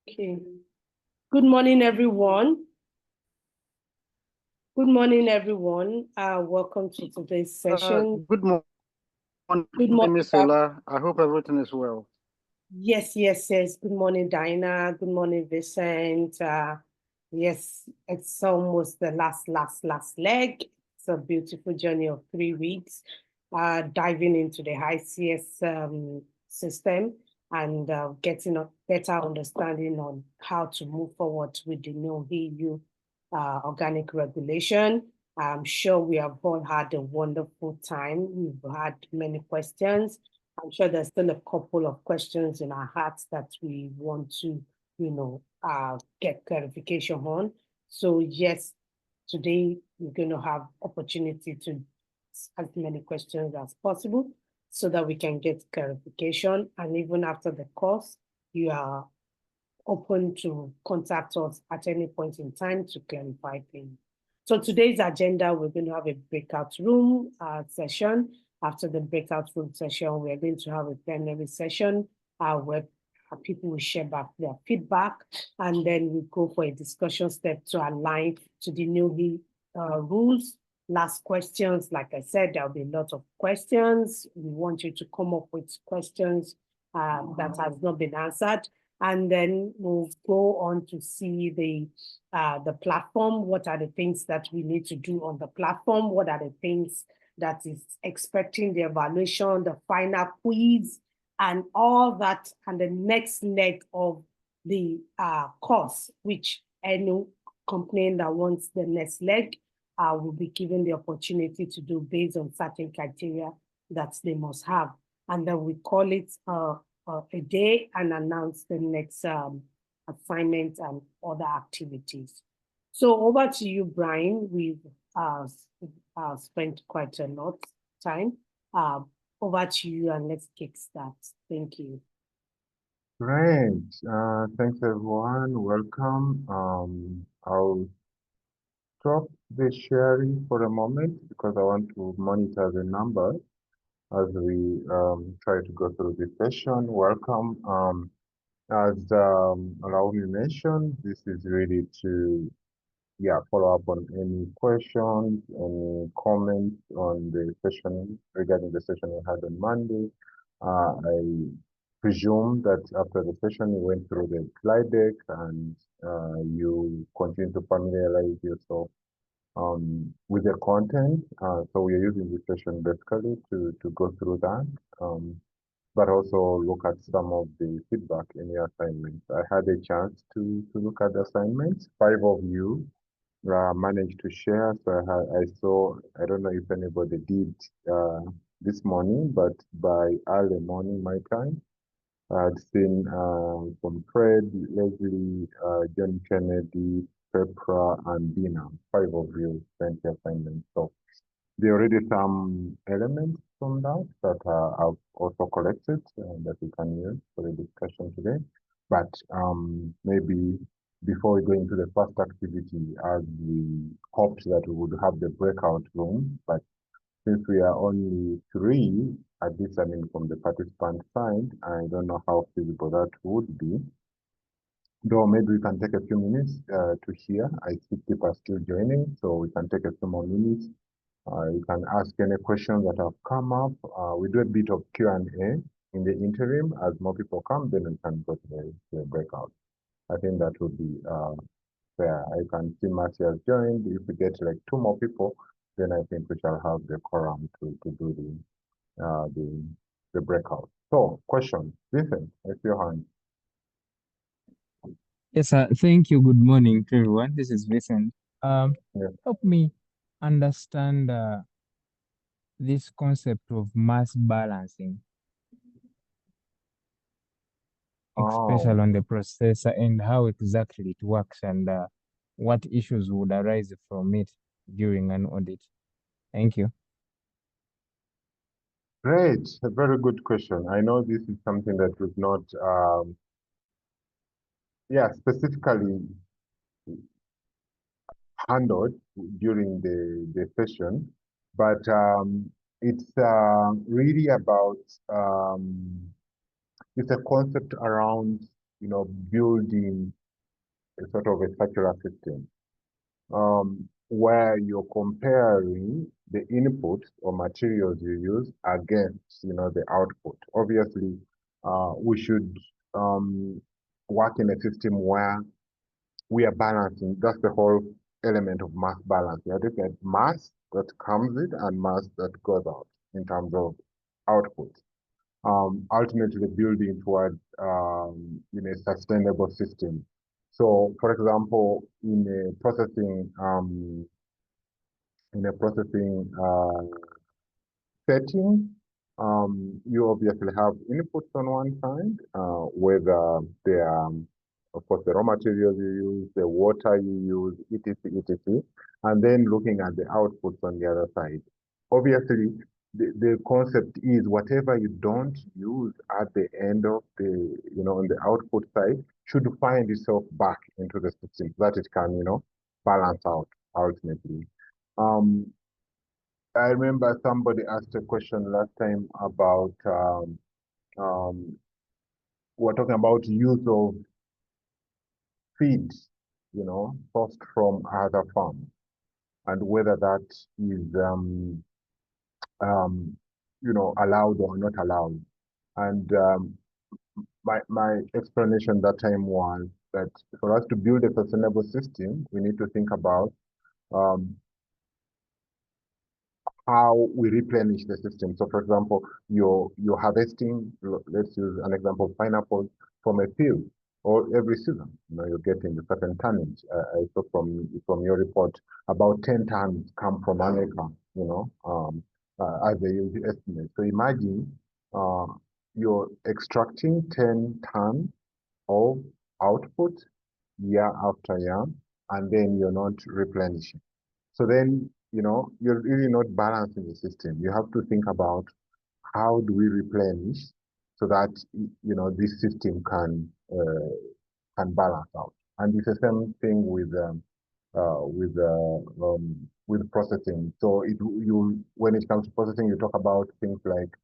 Okay. Good morning, everyone. Good morning, everyone. Welcome to today's session. Good morning, Good morning, Miss Ola. I hope everything is well. Yes. Good morning, Diana. Good morning, Vincent. Yes, it's almost the last leg. It's a beautiful journey of 3 weeks, diving into the ICS system and getting a better understanding on how to move forward with the new EU organic regulation. I'm sure we have all had a wonderful time. We've had many questions. I'm sure there's still a couple of questions in our hearts that we want to, get clarification on. So yes, today we're going to have opportunity to ask as many questions as possible so that we can get clarification. And even after the course, you are open to contact us at any point in time to clarify things. So today's agenda, we're going to have a breakout room session. After the breakout room session, we're going to have a plenary session where people will share back their feedback, and then we go for a discussion step to align to the new rules. Last questions, like I said, there'll be a lot of questions. We want you to come up with questions that has not been answered. And then we'll go on to see the platform. What are the things that we need to do on the platform? What are the things that is expecting the evaluation, the final quiz, and all that, and the next leg of the course, which any company that wants the next leg will be given the opportunity to do based on certain criteria that they must have. And then we call it a day and announce the next assignment and other activities. So over to you, Brian. We've spent quite a lot of time. Over to you, and let's kickstart. Thank you. Great. Thanks, everyone. Welcome. I'll stop the sharing for a moment because I want to monitor the numbers as we try to go through this session. Welcome. As Raomi mentioned, this is really to follow up on any questions, any comments on the session regarding the session we had on Monday. I presume that after the session you went through the slide deck and you continue to familiarize yourself with the content. So we are using this session basically to go through that, but also look at some of the feedback in your assignments. I had a chance to look at the assignments. 5 of you managed to share. So I saw, I don't know if anybody did this morning, but by early morning my time, I'd seen from Fred, Leslie, John Kennedy, Pepra, and Dina. 5 of you sent your assignments. So there are already some elements from that I've also collected that we can use for the discussion today. But maybe before we go into the first activity, as we hoped that we would have the breakout room, but since we are only 3, at least I mean from the participant side, I don't know how feasible that would be. Though maybe we can take a few minutes to hear. I see people are still joining, so we can take a few more minutes. You can ask any questions that have come up. We do a bit of Q&A in the interim. As more people come, then we can go to the breakout. I think that would be fair. I can see Marcy has joined. If we get like 2 more people, then I think we shall have the quorum to do the breakout. So, question, Vincent, raise your hand. Yes, sir. Thank you. Good morning to everyone. This is Vincent. Help me understand this concept of mass balancing, especially on the processor, and how exactly it works, and what issues would arise from it during an audit. Thank you. Great, a very good question. I know this is something that was not, specifically handled during the session, but it's really about, it's a concept around building a sort of a circular system, where you're comparing the inputs or materials you use against, the output. Obviously, we should work in a system where we are balancing. That's the whole element of mass balance. We are looking at mass that comes in and mass that goes out in terms of output. Ultimately building toward a sustainable system. So, for example, in a processing setting, you obviously have inputs on one side, whether they are, of course, the raw materials you use, the water you use, etc., etc., and then looking at the outputs on the other side. Obviously, the concept is whatever you don't use at the end of on the output side should find itself back into the system so that it can, balance out ultimately. I remember somebody asked a question last time about we're talking about use of feed, sourced from other farms, and whether that is allowed or not allowed. And my explanation that time was that for us to build a sustainable system, we need to think about um, how we replenish the system. So, for example, you're harvesting. Let's use an example of pineapples from a field, or every season. You're getting a certain tonnage. I saw from your report about 10 tons come from an acre. As they use the estimate. So imagine you're extracting 10 tons of output year after year, and then you're not replenishing. So then, you're really not balancing the system. You have to think about how do we replenish so that, this system can balance out. And it's the same thing with processing. So when it comes to processing, you talk about things like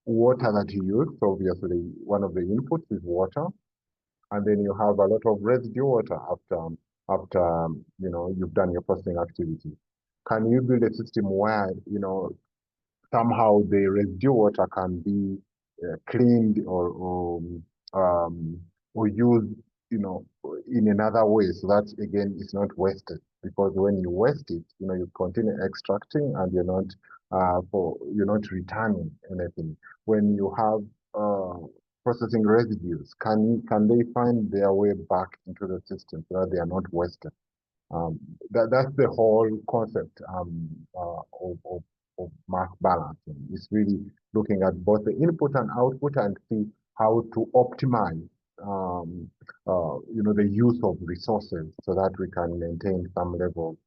water that you use. So obviously, one of the inputs is water, and then you have a lot of residue water after you've done your processing activity. Can you build a system where somehow the residue water can be cleaned or used in another way, so that again it's not wasted? Because when you waste it, you continue extracting and you're not returning anything. When you have processing residues, can they find their way back into the system so that they are not wasted? That's the whole concept of mass balancing. It's really looking at both the input and output and see how to optimize the use of resources so that we can maintain some level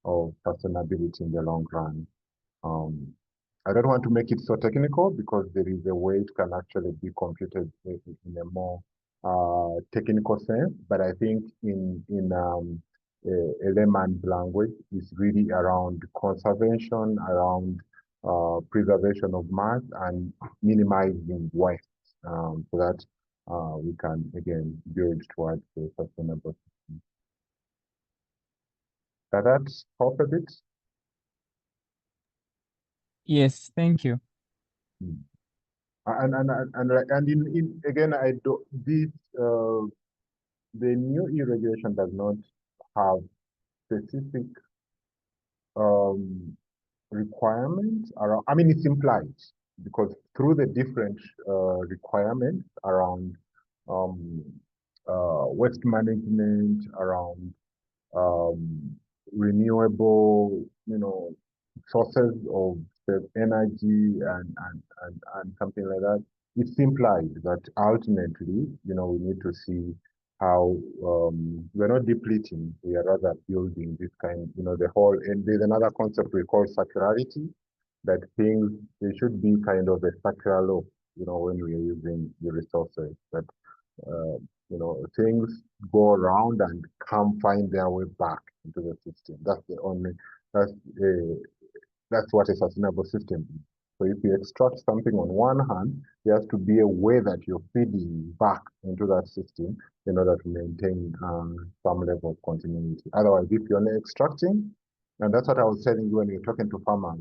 of sustainability in the long run. I don't want to make it so technical because there is a way it can actually be computed in a more technical sense, but I think in a layman's language is really around conservation, around preservation of mass and minimizing waste, so that we can again build towards the sustainable system. Does that help a bit? Yes, thank you. And in again, I do this. The new irrigation does not have specific requirements around. I mean, it's implied because through the different requirements around waste management, around renewable, sources of energy and something like that, it's implied that ultimately, we need to see how we're not depleting, we are rather building this kind, the whole, and there's another concept we call circularity, that things, they should be kind of a circular loop, when we are using the resources, that things go around and come find their way back into the system. That's what a sustainable system is. So if you extract something on one hand, there has to be a way that you're feeding back into that system in order to maintain some level of continuity. Otherwise, if you're not extracting, and that's what I was telling you when you're talking to farmers,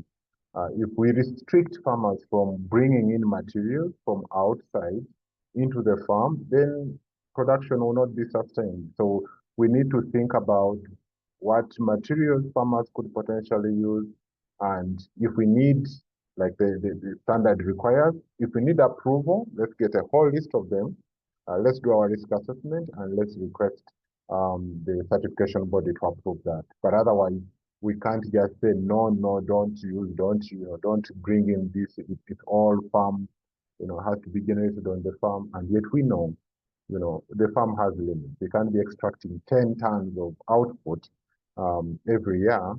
if we restrict farmers from bringing in materials from outside into the farm, then production will not be sustained. So we need to think about what materials farmers could potentially use, and if we need, like the standard requires, if we need approval, let's get a whole list of them. Let's do our risk assessment and let's request the certification body to approve that. But otherwise, we can't just say, no, no, don't use, don't bring in this. It's all farm, has to be generated on the farm. And yet we know, the farm has limits. They can't be extracting 10 tons of output every year,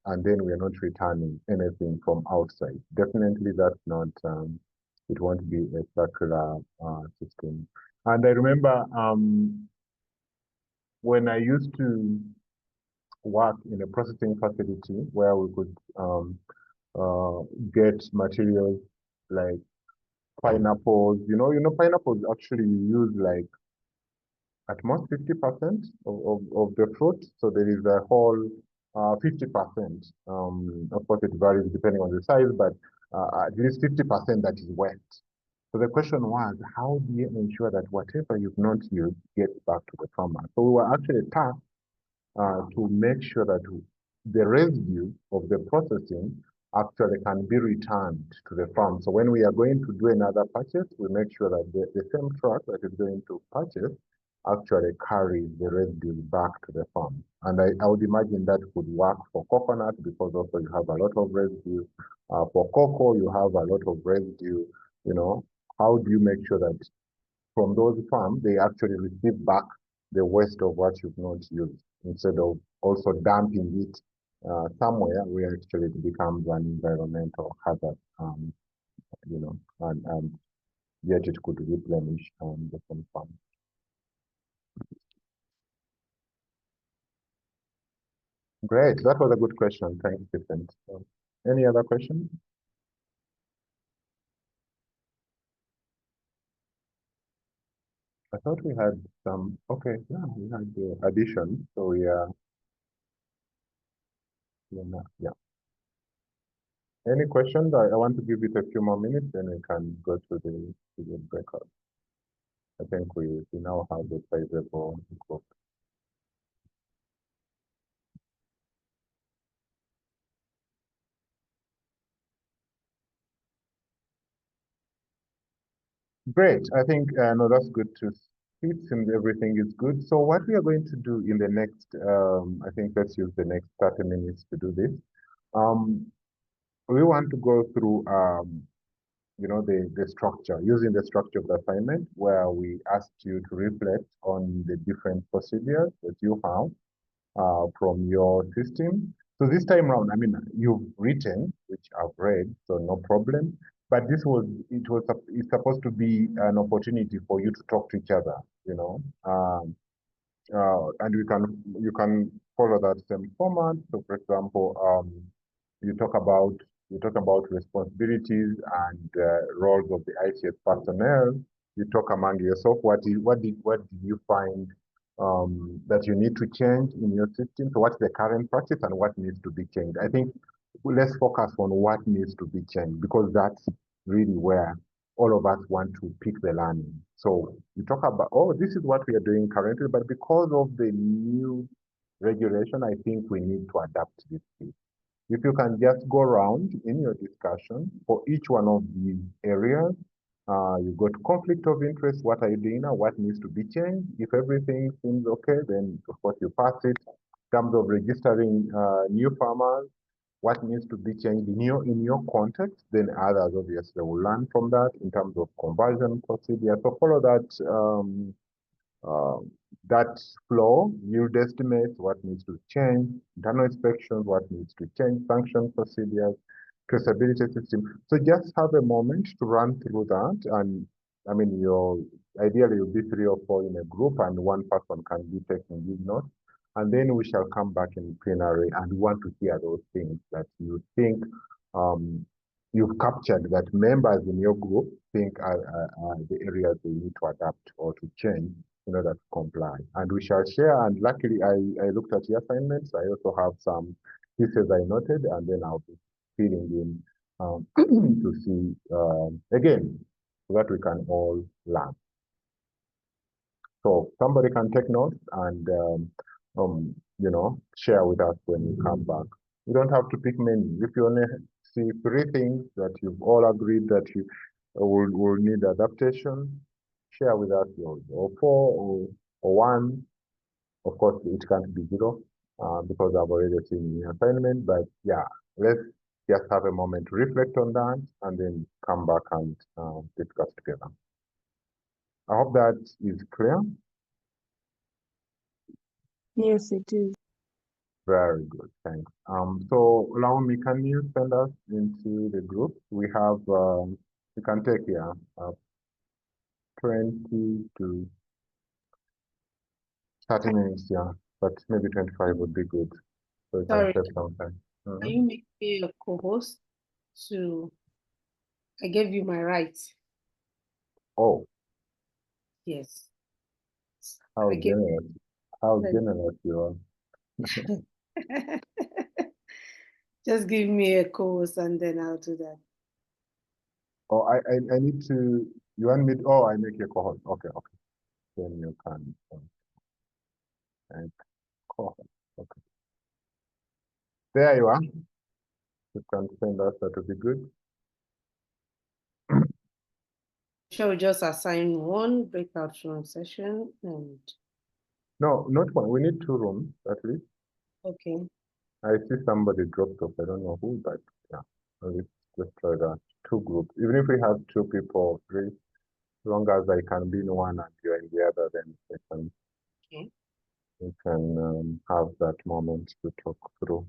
and then we are not returning anything from outside. Definitely that's not, it won't be a circular system. And I remember when I used to work in a processing facility where we could get materials like pineapples. Pineapples actually use like at most 50% of the fruit. So there is a whole 50%. Of course, it varies depending on the size, but at least 50% that is wet. So the question was, how do you ensure that whatever you've not used gets back to the farmer? So we were actually tasked to make sure that the residue of the processing actually can be returned to the farm. So when we are going to do another purchase, we make sure that the same truck that is going to purchase actually carries the residue back to the farm. And I would imagine that could work for coconut because also you have a lot of residue. For cocoa, you have a lot of residue. How do you make sure that from those farms, they actually receive back the waste of what you've not used instead of also dumping it somewhere where actually it becomes an environmental hazard, and yet it could replenish the same farm. Great, that was a good question. Thanks, Stephen. Any other questions? I thought we had some, okay, yeah, we had the addition, so we are, yeah. Any questions? I want to give it a few more minutes, then we can go to the breakout. I think we now have the sizable group. Great. I think, no, that's good to see. It seems everything is good. So what we are going to do in the next, I think let's use the next 30 minutes to do this. We want to go through, the structure, using the structure of the assignment where we asked you to reflect on the different procedures that you have from your system. So this time around, I mean, you've written, which I've read, so no problem. But it's supposed to be an opportunity for you to talk to each other, and you can follow that same format. So, for example, you talk about responsibilities and roles of the ICS personnel. You talk among yourself. What did you find that you need to change in your system? So what's the current practice and what needs to be changed? I think let's focus on what needs to be changed because that's really where all of us want to pick the learning. So you talk about, oh, this is what we are doing currently, but because of the new regulation, I think we need to adapt this. If you can just go around in your discussion for each one of these areas, you got conflict of interest, what are you doing now, what needs to be changed? If everything seems okay, then of course you pass it. In terms of registering new farmers, what needs to be changed in your context, then others obviously will learn from that in terms of conversion procedure. So follow that flow, yield estimates, what needs to change, internal inspections, what needs to change, sanction procedures, traceability system. So just have a moment to run through that. And I mean, ideally you'll be 3 or 4 in a group and one person can be taking these notes. And then we shall come back in plenary and we want to hear those things that you think you've captured that members in your group think are the areas they need to adapt or to change in order to comply. And we shall share. And luckily, I looked at your assignments. I also have some pieces I noted, and then I'll be filling in to see again so that we can all learn. So somebody can take notes and share with us when you come back. You don't have to pick many. If you only see 3 things that you've all agreed that you will need adaptation, share with us yours, or 4 or 1. Of course, it can't be 0 because I've already seen the assignment. But yeah, let's just have a moment to reflect on that and then come back and discuss together. I hope that is clear. Yes, it is. Very good, thanks. So allow me, can you send us into the group? We have, you can take here 20 to 30 minutes, yeah, but maybe 25 would be good. So we can Sorry, save some time. can you make me a co-host I gave you my rights. Oh, Yes. how I gave generous. How Right. generous you are. Just give me a co-host and then I'll do that. Oh, I need to, you want me to, oh, I make you a co-host. Okay, okay. Then you can, and co-host, okay. There you are. You can send us, that would be good. Shall we just assign one breakout room session and No, not one. We need 2 rooms at least. okay. I see somebody dropped off. I don't know who, but yeah, let's just try that. 2 groups. Even if we have 2 people, 3, as long as I can be in one and you're in the other, then Okay. we can have that moment to talk through.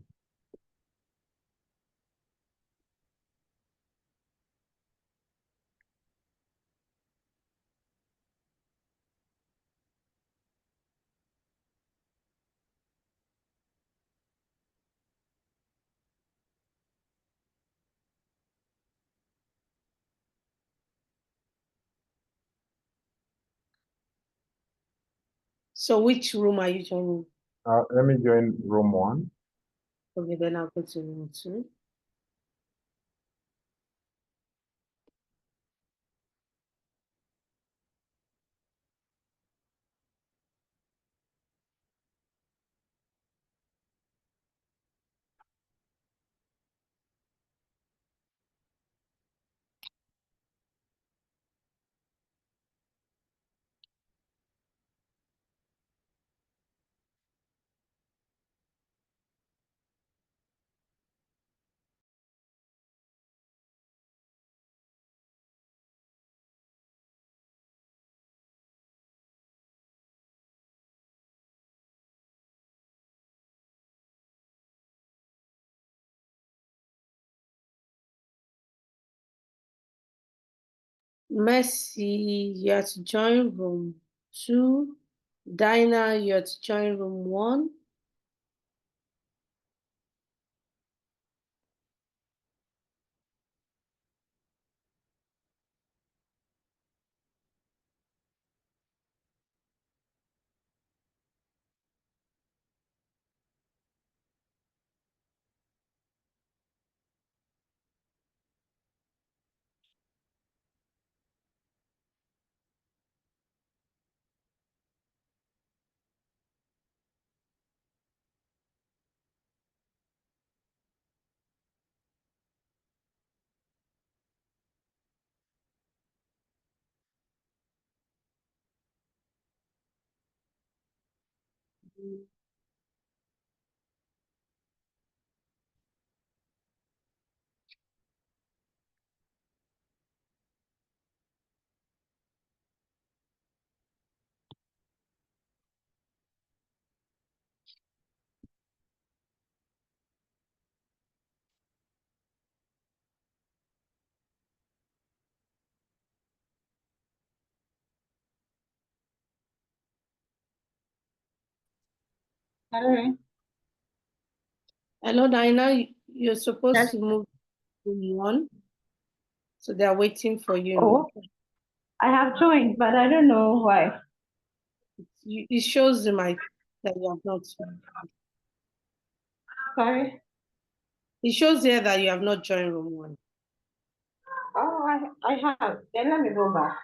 So which room are you joining? Let me join room 1. Okay, then I'll go to room 2. Mercy, you have to join room 2. Dinah, you have to join room 1. Hello. Hello, Dinah. You're supposed Yes. to move to room 1. So they're waiting for you. Oh, I have joined, but I don't know why. It shows that you have not. Sorry. It shows here that you have not joined room one. Oh, I have. Then let me go back.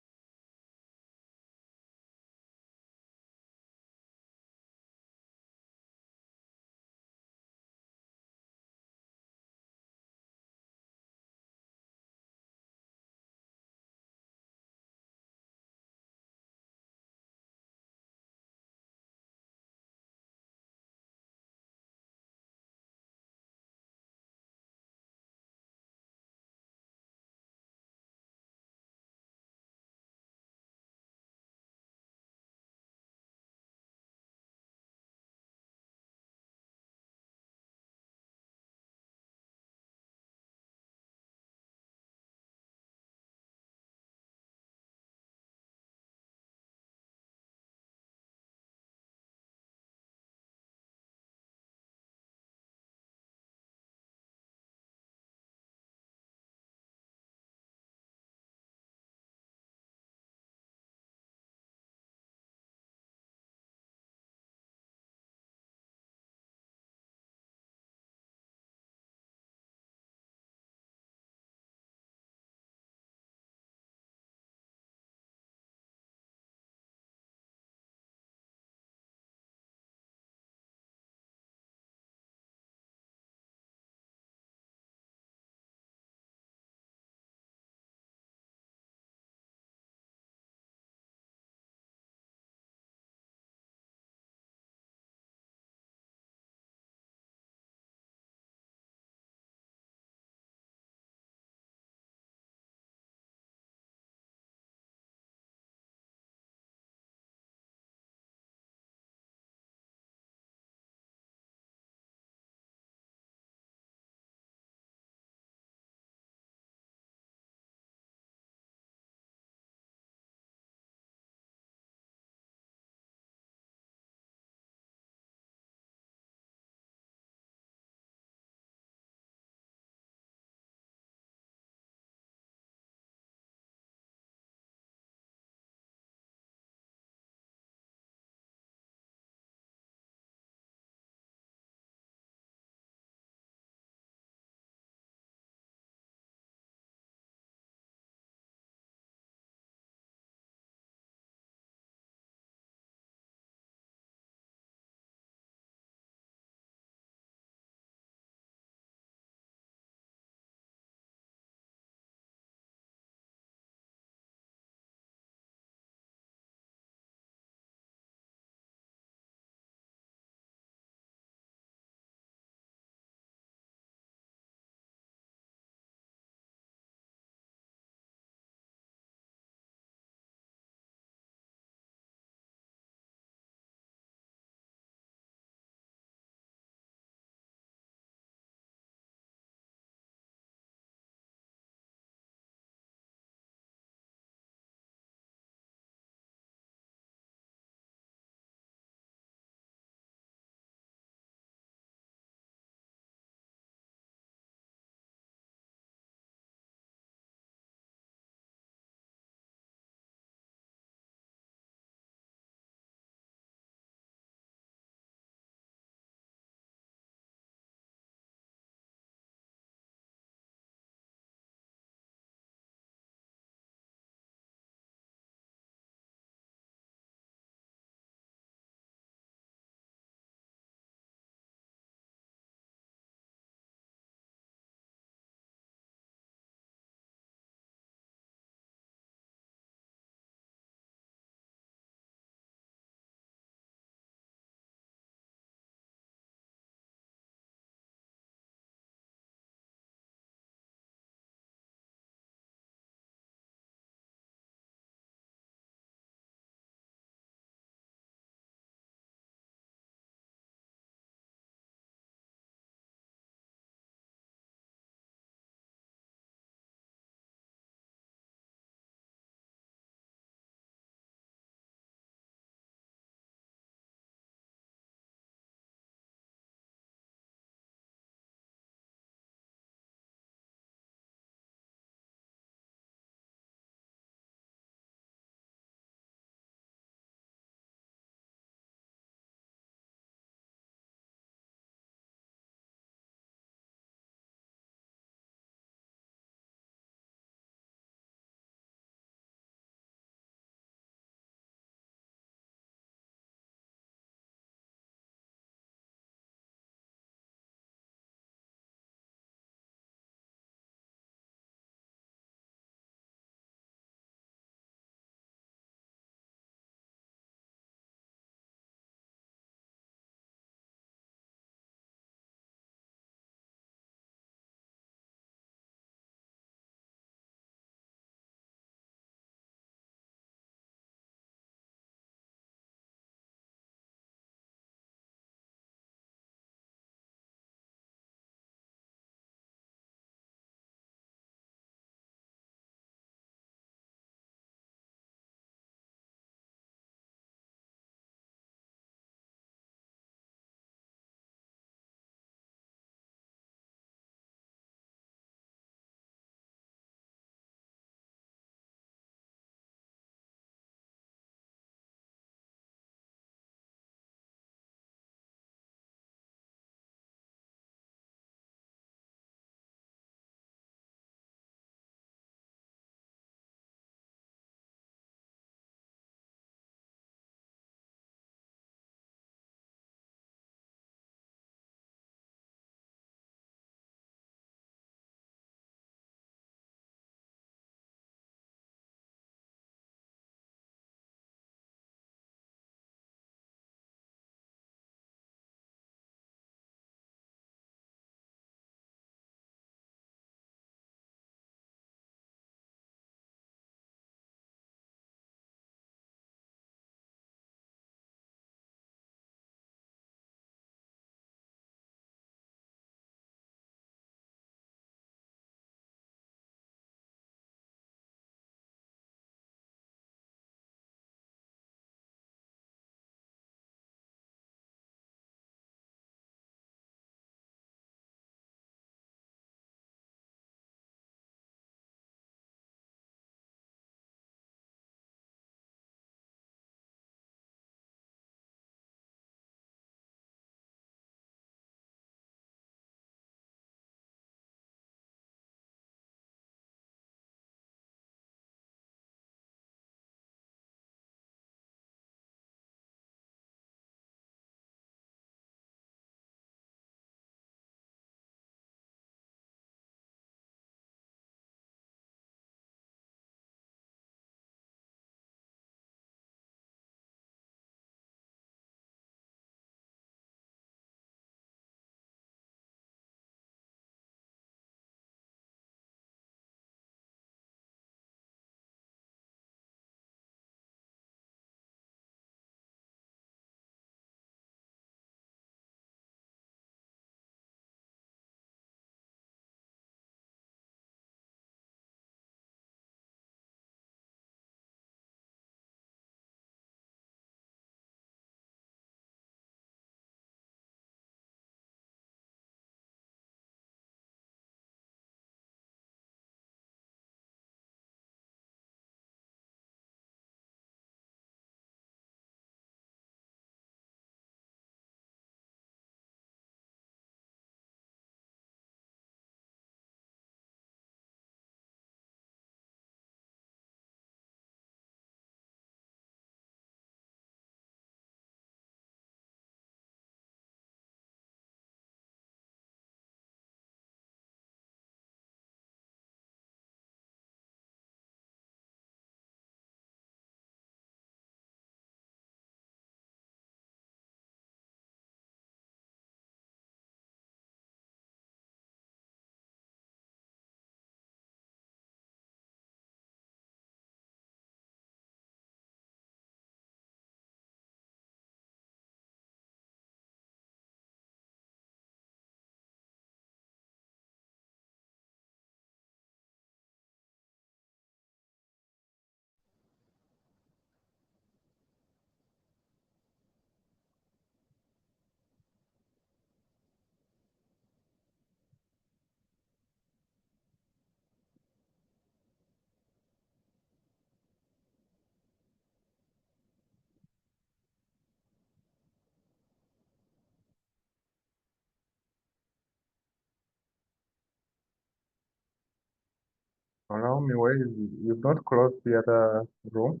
Allow me, where is it? You've not closed the other room?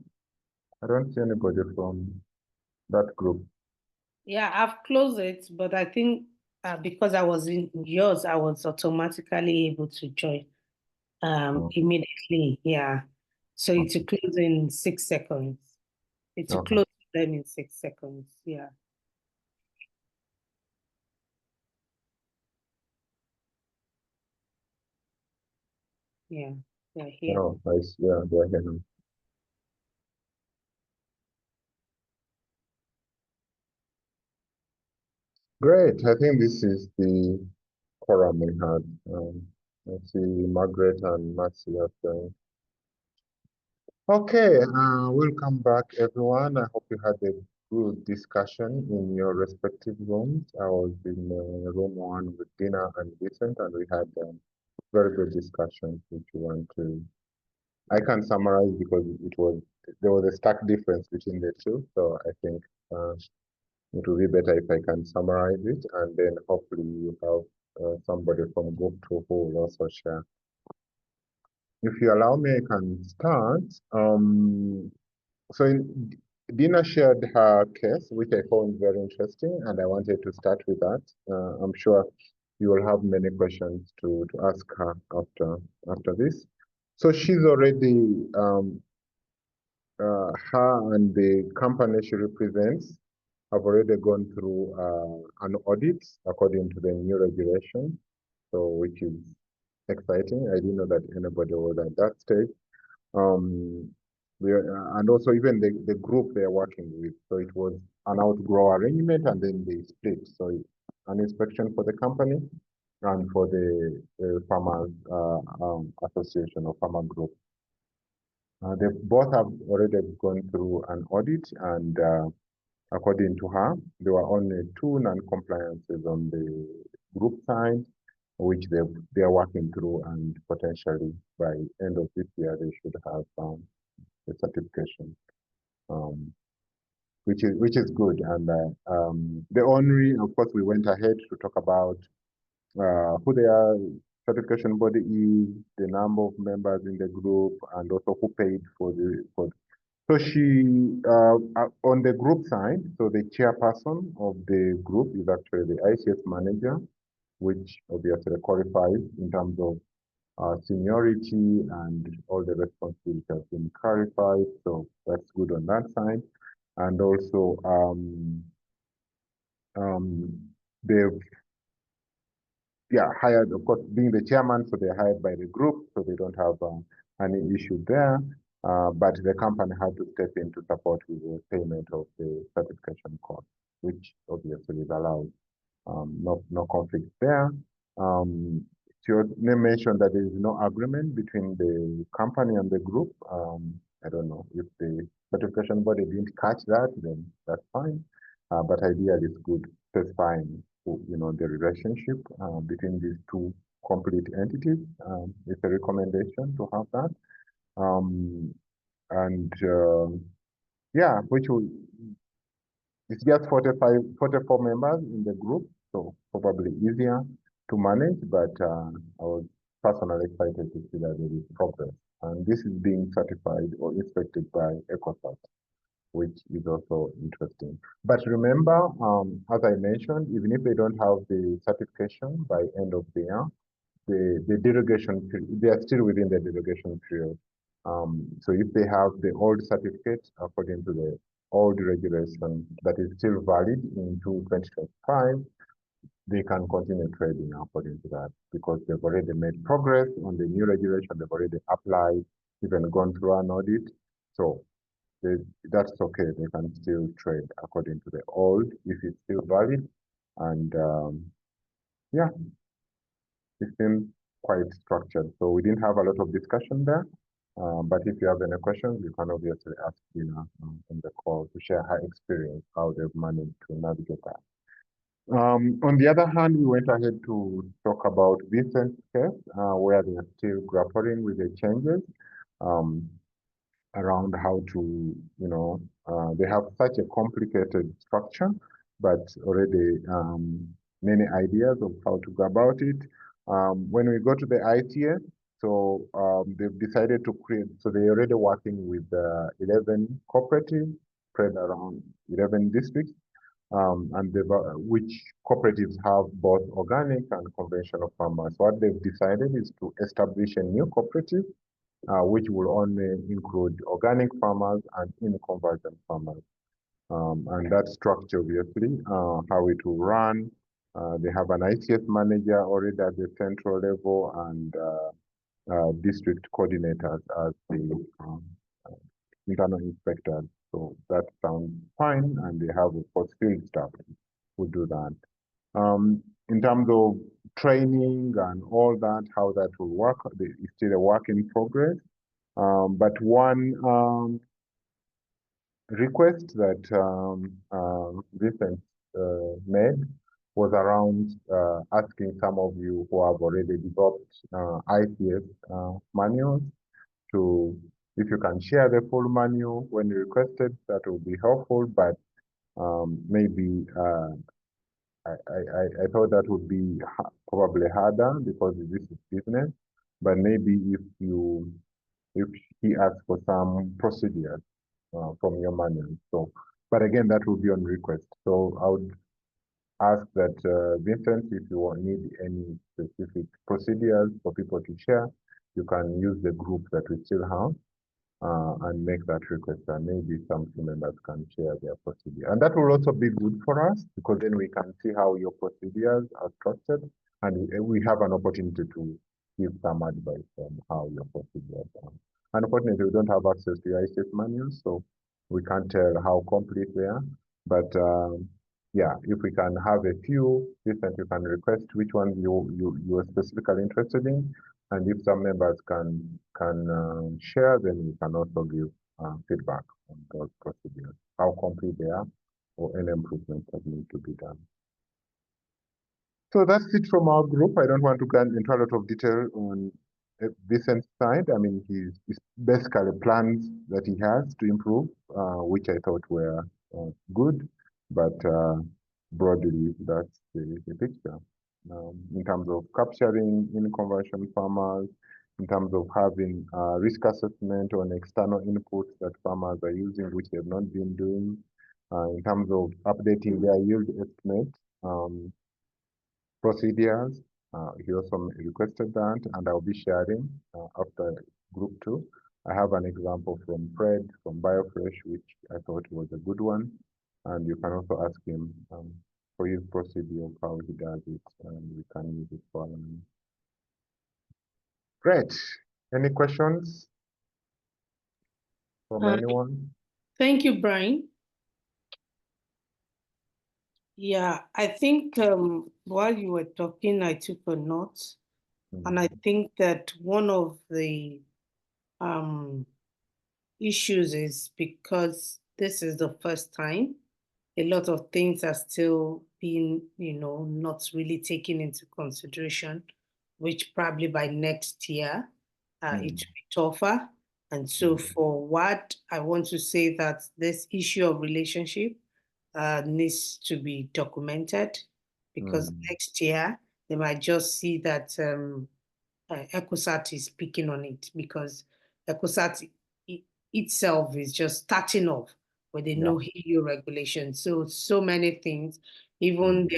I don't see anybody from that group. Yeah, I've closed it, but I think because I was in yours, I was automatically able to join Oh, immediately. Yeah. So it will okay. close in 6 seconds. It will Okay. close them in 6 seconds. Yeah. Yeah. Yeah. Here. Oh, nice. Yeah, go ahead. Great. I think this is the quorum we had. I see Margaret and Marcia. Okay, welcome back, everyone. I hope you had a good discussion in your respective rooms. I was in room one with Dina and Vincent, and we had very good discussions. If you want to, I can summarize because there was a stark difference between the two. So I think it will be better if I can summarize it, and then hopefully you have somebody from group two who will also share. If you allow me, I can start. So Dina shared her case, which I found very interesting, and I wanted to start with that. I'm sure you will have many questions to ask her after this. So she's already her and the company she represents have already gone through an audit according to the new regulation, so which is exciting. I didn't know that anybody was at that stage. Um, and also even the group they're working with. So it was an outgrow arrangement and then they split. So an inspection for the company and for the farmers association or farmer group. They both have already gone through an audit, and according to her, there were only two non-compliances on the group side, which they are working through, and potentially by end of this year they should have the certification, um, which is good. And the only, of course, we went ahead to talk about who their certification body is, the number of members in the group, and also who paid for the for. So she on the group side, so the chairperson of the group is actually the ICS manager, which obviously qualifies in terms of seniority, and all the responsibilities have been clarified. So that's good on that side. And also, they've hired, of course, being the chairman, so they're hired by the group, so they don't have any issue there. But the company had to step in to support with the payment of the certification cost, which obviously is allowed. No conflict there. She mentioned that there is no agreement between the company and the group. I don't know if the certification body didn't catch that, then that's fine. But ideally, it's good specifying, the relationship between these two complete entities. It's a recommendation to have that. And which will it's just 44 members in the group, so probably easier to manage, but I was personally excited to see that there is progress. And this is being certified or inspected by EcoCert, which is also interesting. But remember, as I mentioned, even if they don't have the certification by end of the year, the derogation period, they are still within the derogation period. So if they have the old certificate according to the old regulation that is still valid into 2025, they can continue trading according to that because they've already made progress on the new regulation. They've already applied, even gone through an audit. So that's okay. They can still trade according to the old if it's still valid. And yeah, it seems quite structured. So we didn't have a lot of discussion there. But if you have any questions, you can obviously ask Dina in the call to share her experience, how they've managed to navigate that. On the other hand, we went ahead to talk about Vincent's case, where they are still grappling with the changes around how to, they have such a complicated structure, but already many ideas of how to go about it. When we go to the ITA, So they've decided to create, so they're already working with 11 cooperatives spread around 11 districts, and which cooperatives have both organic and conventional farmers. What they've decided is to establish a new cooperative, which will only include organic farmers and in-conversion farmers. And that structure, obviously, how it will run. They have an ICS manager already at the central level and district coordinators as the internal inspectors. So that sounds fine, and they have, of course, field staff who do that. In terms of training and all that, how that will work, it's still a work in progress. But one request that Vincent made was around asking some of you who have already developed ICS manuals to, if you can share the full manual when requested, that will be helpful. But maybe I thought that would be probably harder because this is business. But maybe if he asks for some procedures from your manual. So, but again, that will be on request. So I would ask that Vincent, if you need any specific procedures for people to share, you can use the group that we still have and make that request, and maybe some team members can share their procedure. And that will also be good for us because then we can see how your procedures are structured, and we have an opportunity to give some advice on how your procedures are. Unfortunately, we don't have access to your ICS manuals, so we can't tell how complete they are. But yeah, if we can have a few, Vincent, you can request which one you are specifically interested in, and if some members can share, then we can also give feedback on those procedures, how complete they are, or any improvements that need to be done. So that's it from our group. I don't want to go into a lot of detail on Vincent's side. I mean, he's basically plans that he has to improve, which I thought were good, but broadly, that's the picture. In terms of capturing in-conversion farmers, in terms of having risk assessment on external inputs that farmers are using, which they've not been doing, in terms of updating their yield estimate procedures. He also requested that, and I'll be sharing after group 2. I have an example from Fred from BioFresh, which I thought was a good one, and you can also ask him for his procedure of how he does it, and we can use it for him. Great. Any questions from anyone? Thank you, Brian. Yeah, I think while you were talking, I took a note, and I think that one of the issues is because this is the first time, a lot of things are still being, not really taken into consideration, which probably by next year, it will be tougher. And so for what I want to say that this issue of relationship needs to be documented, because next year they might just see that ECOSAT is picking on it, because ECOSAT itself is just starting off with a no EU regulation. So many things, even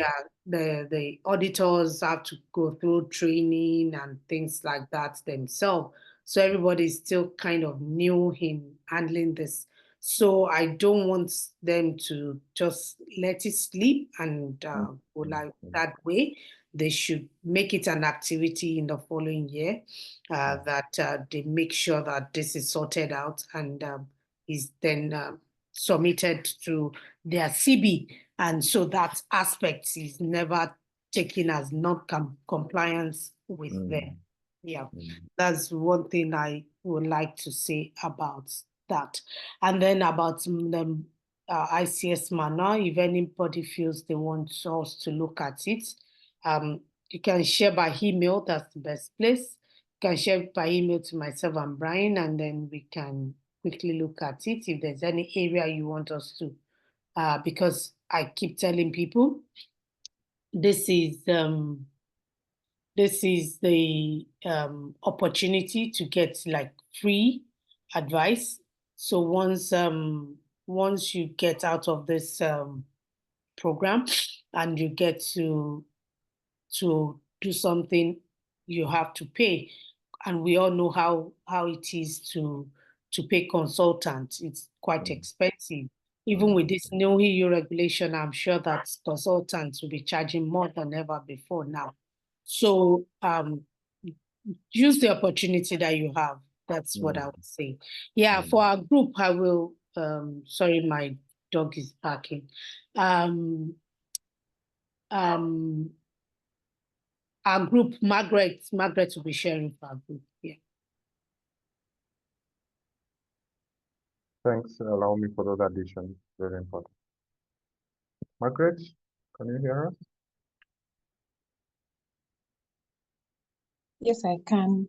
the auditors have to go through training and things like that themselves. So everybody's still kind of new in handling this. So I don't want them to just let it sleep and go like that way. They should make it an activity in the following year, that they make sure that this is sorted out and is then submitted to their CB. And so that aspect is never taken as non-compliance with them. Yeah, that's one thing I would like to say about that. And then about the ICS manual, if anybody feels they want us to look at it, you can share by email. That's the best place. You can share by email to myself and Brian, and then we can quickly look at it if there's any area you want us to, because I keep telling people this is this is the opportunity to get like free advice. So once you get out of this program and you get to do something, you have to pay. And we all know how it is to pay consultants. It's quite expensive. Even with this new EU regulation, I'm sure that consultants will be charging more than ever before now. So use the opportunity that you have. That's what I would say. Yeah, for our group, I will sorry, my dog is barking. Our group, Margaret will be sharing for our group. Yeah. Thanks. Allow me for those additions. Very important. Margaret, can you hear us? Yes, I can.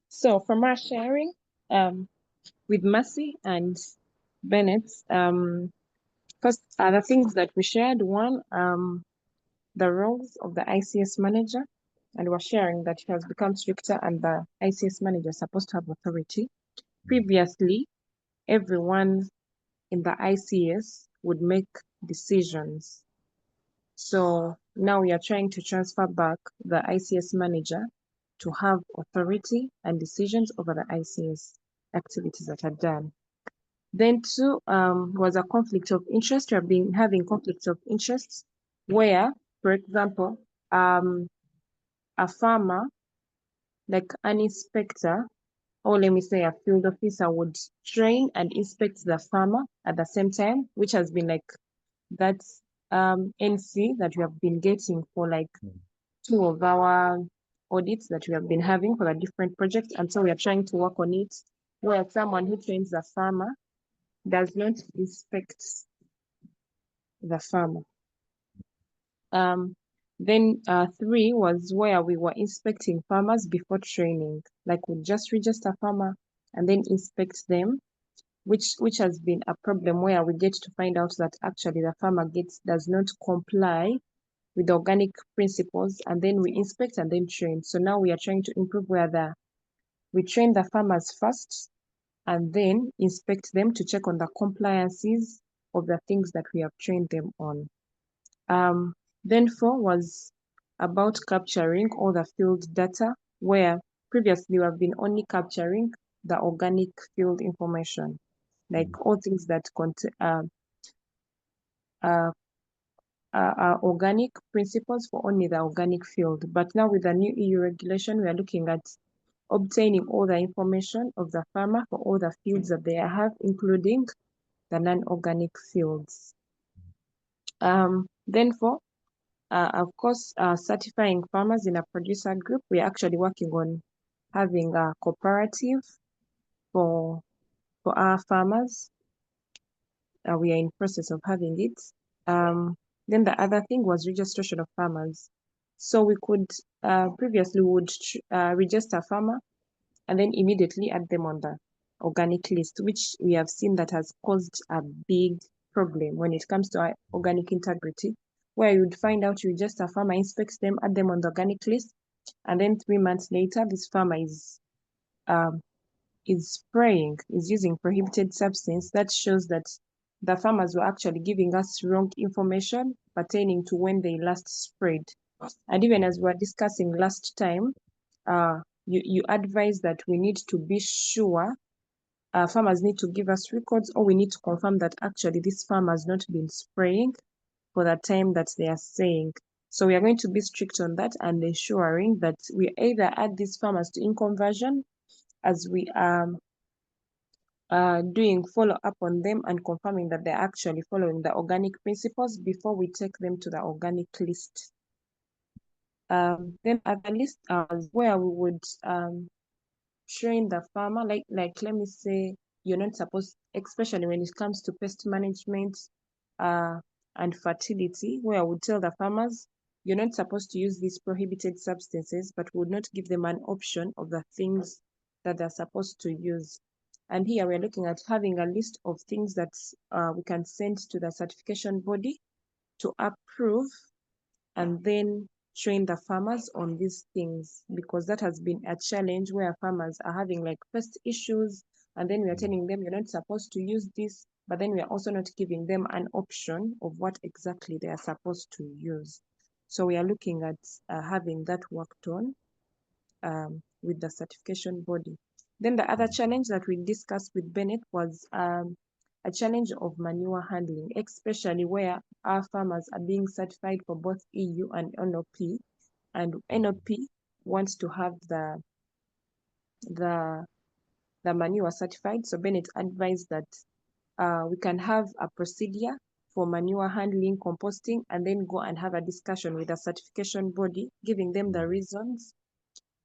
So from our sharing, with Mercy and Bennett, first the things that we shared, one, the roles of the ICS manager, and we're sharing that it has become stricter and the ICS manager is supposed to have authority. Previously, everyone in the ICS would make decisions. So now we are trying to transfer back the ICS manager to have authority and decisions over the ICS activities that are done. Then two was a conflict of interest. We have been having conflicts of interest where, for example, a farmer, like an inspector, or let me say a field officer, would train and inspect the farmer at the same time, which has been like that NC that we have been getting for like 2 of our audits that we have been having for the different projects. And so we are trying to work on it, where someone who trains the farmer does not inspect the farmer. Then 3 was where we were inspecting farmers before training, like we just register farmer and then inspect them, which has been a problem where we get to find out that actually the farmer does not comply with organic principles, and then we inspect and then train. So now we are trying to improve where we train the farmers first and then inspect them to check on the compliances of the things that we have trained them on. Then 4 was about capturing all the field data, where previously we have been only capturing the organic field information, like all things that are organic principles for only the organic field. But now with the new EU regulation, we are looking at obtaining all the information of the farmer for all the fields that they have, including the non-organic fields. Then 4, of course, certifying farmers in a producer group. We're actually working on having a cooperative for our farmers. We are in process of having it. Then the other thing was registration of farmers. So we could previously would register a farmer and then immediately add them on the organic list, which we have seen that has caused a big problem when it comes to our organic integrity, where you would find out you register a farmer, inspect them, add them on the organic list, and then 3 months later, this farmer is using prohibited substance. That shows that the farmers were actually giving us wrong information pertaining to when they last sprayed. And even as we were discussing last time, you advise that we need to be sure, farmers need to give us records, or we need to confirm that actually this farmer has not been spraying for the time that they are saying. So we are going to be strict on that and ensuring that we either add these farmers to in-conversion as we are doing follow-up on them and confirming that they're actually following the organic principles before we take them to the organic list. Then at the list where we would train the farmer, like let me say, you're not supposed, especially when it comes to pest management and fertility, where I would tell the farmers, you're not supposed to use these prohibited substances, but would not give them an option of the things that they're supposed to use. And here we're looking at having a list of things that we can send to the certification body to approve and then train the farmers on these things, because that has been a challenge where farmers are having like first issues, and then we are telling them you're not supposed to use this, but then we are also not giving them an option of what exactly they are supposed to use. So we are looking at having that worked on with the certification body. Then the other challenge that we discussed with Bennett was a challenge of manure handling, especially where our farmers are being certified for both EU and NOP, and NOP wants to have the manure certified. So Bennett advised that we can have a procedure for manure handling, composting, and then go and have a discussion with the certification body, giving them the reasons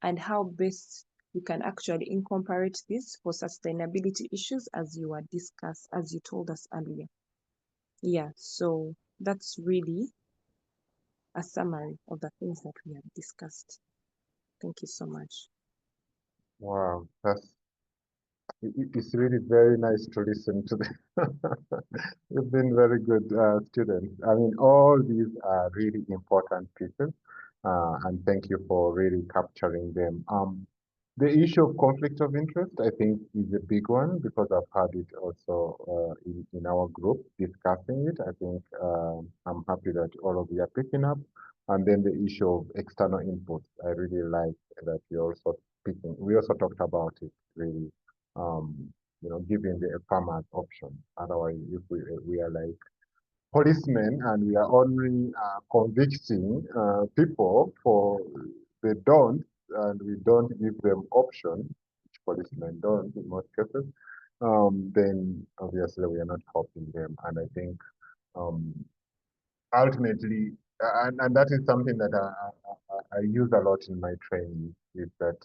and how best we can actually incorporate this for sustainability issues, as you told us earlier. Yeah, so that's really a summary of the things that we have discussed. Thank you so much. Wow, it's really very nice to listen to them. You've been very good students. I mean, all these are really important pieces, and thank you for really capturing them. The issue of conflict of interest, I think, is a big one because I've had it also in our group discussing it. I think I'm happy that all of you are picking up. And then the issue of external inputs, I really like that you're also picking. We also talked about it really, giving the farmers option. Otherwise, if we are like policemen and we are only convicting people for they don't, and we don't give them option, which policemen don't in most cases, then obviously we are not helping them. And I think ultimately, and that is something that I use a lot in my training, is that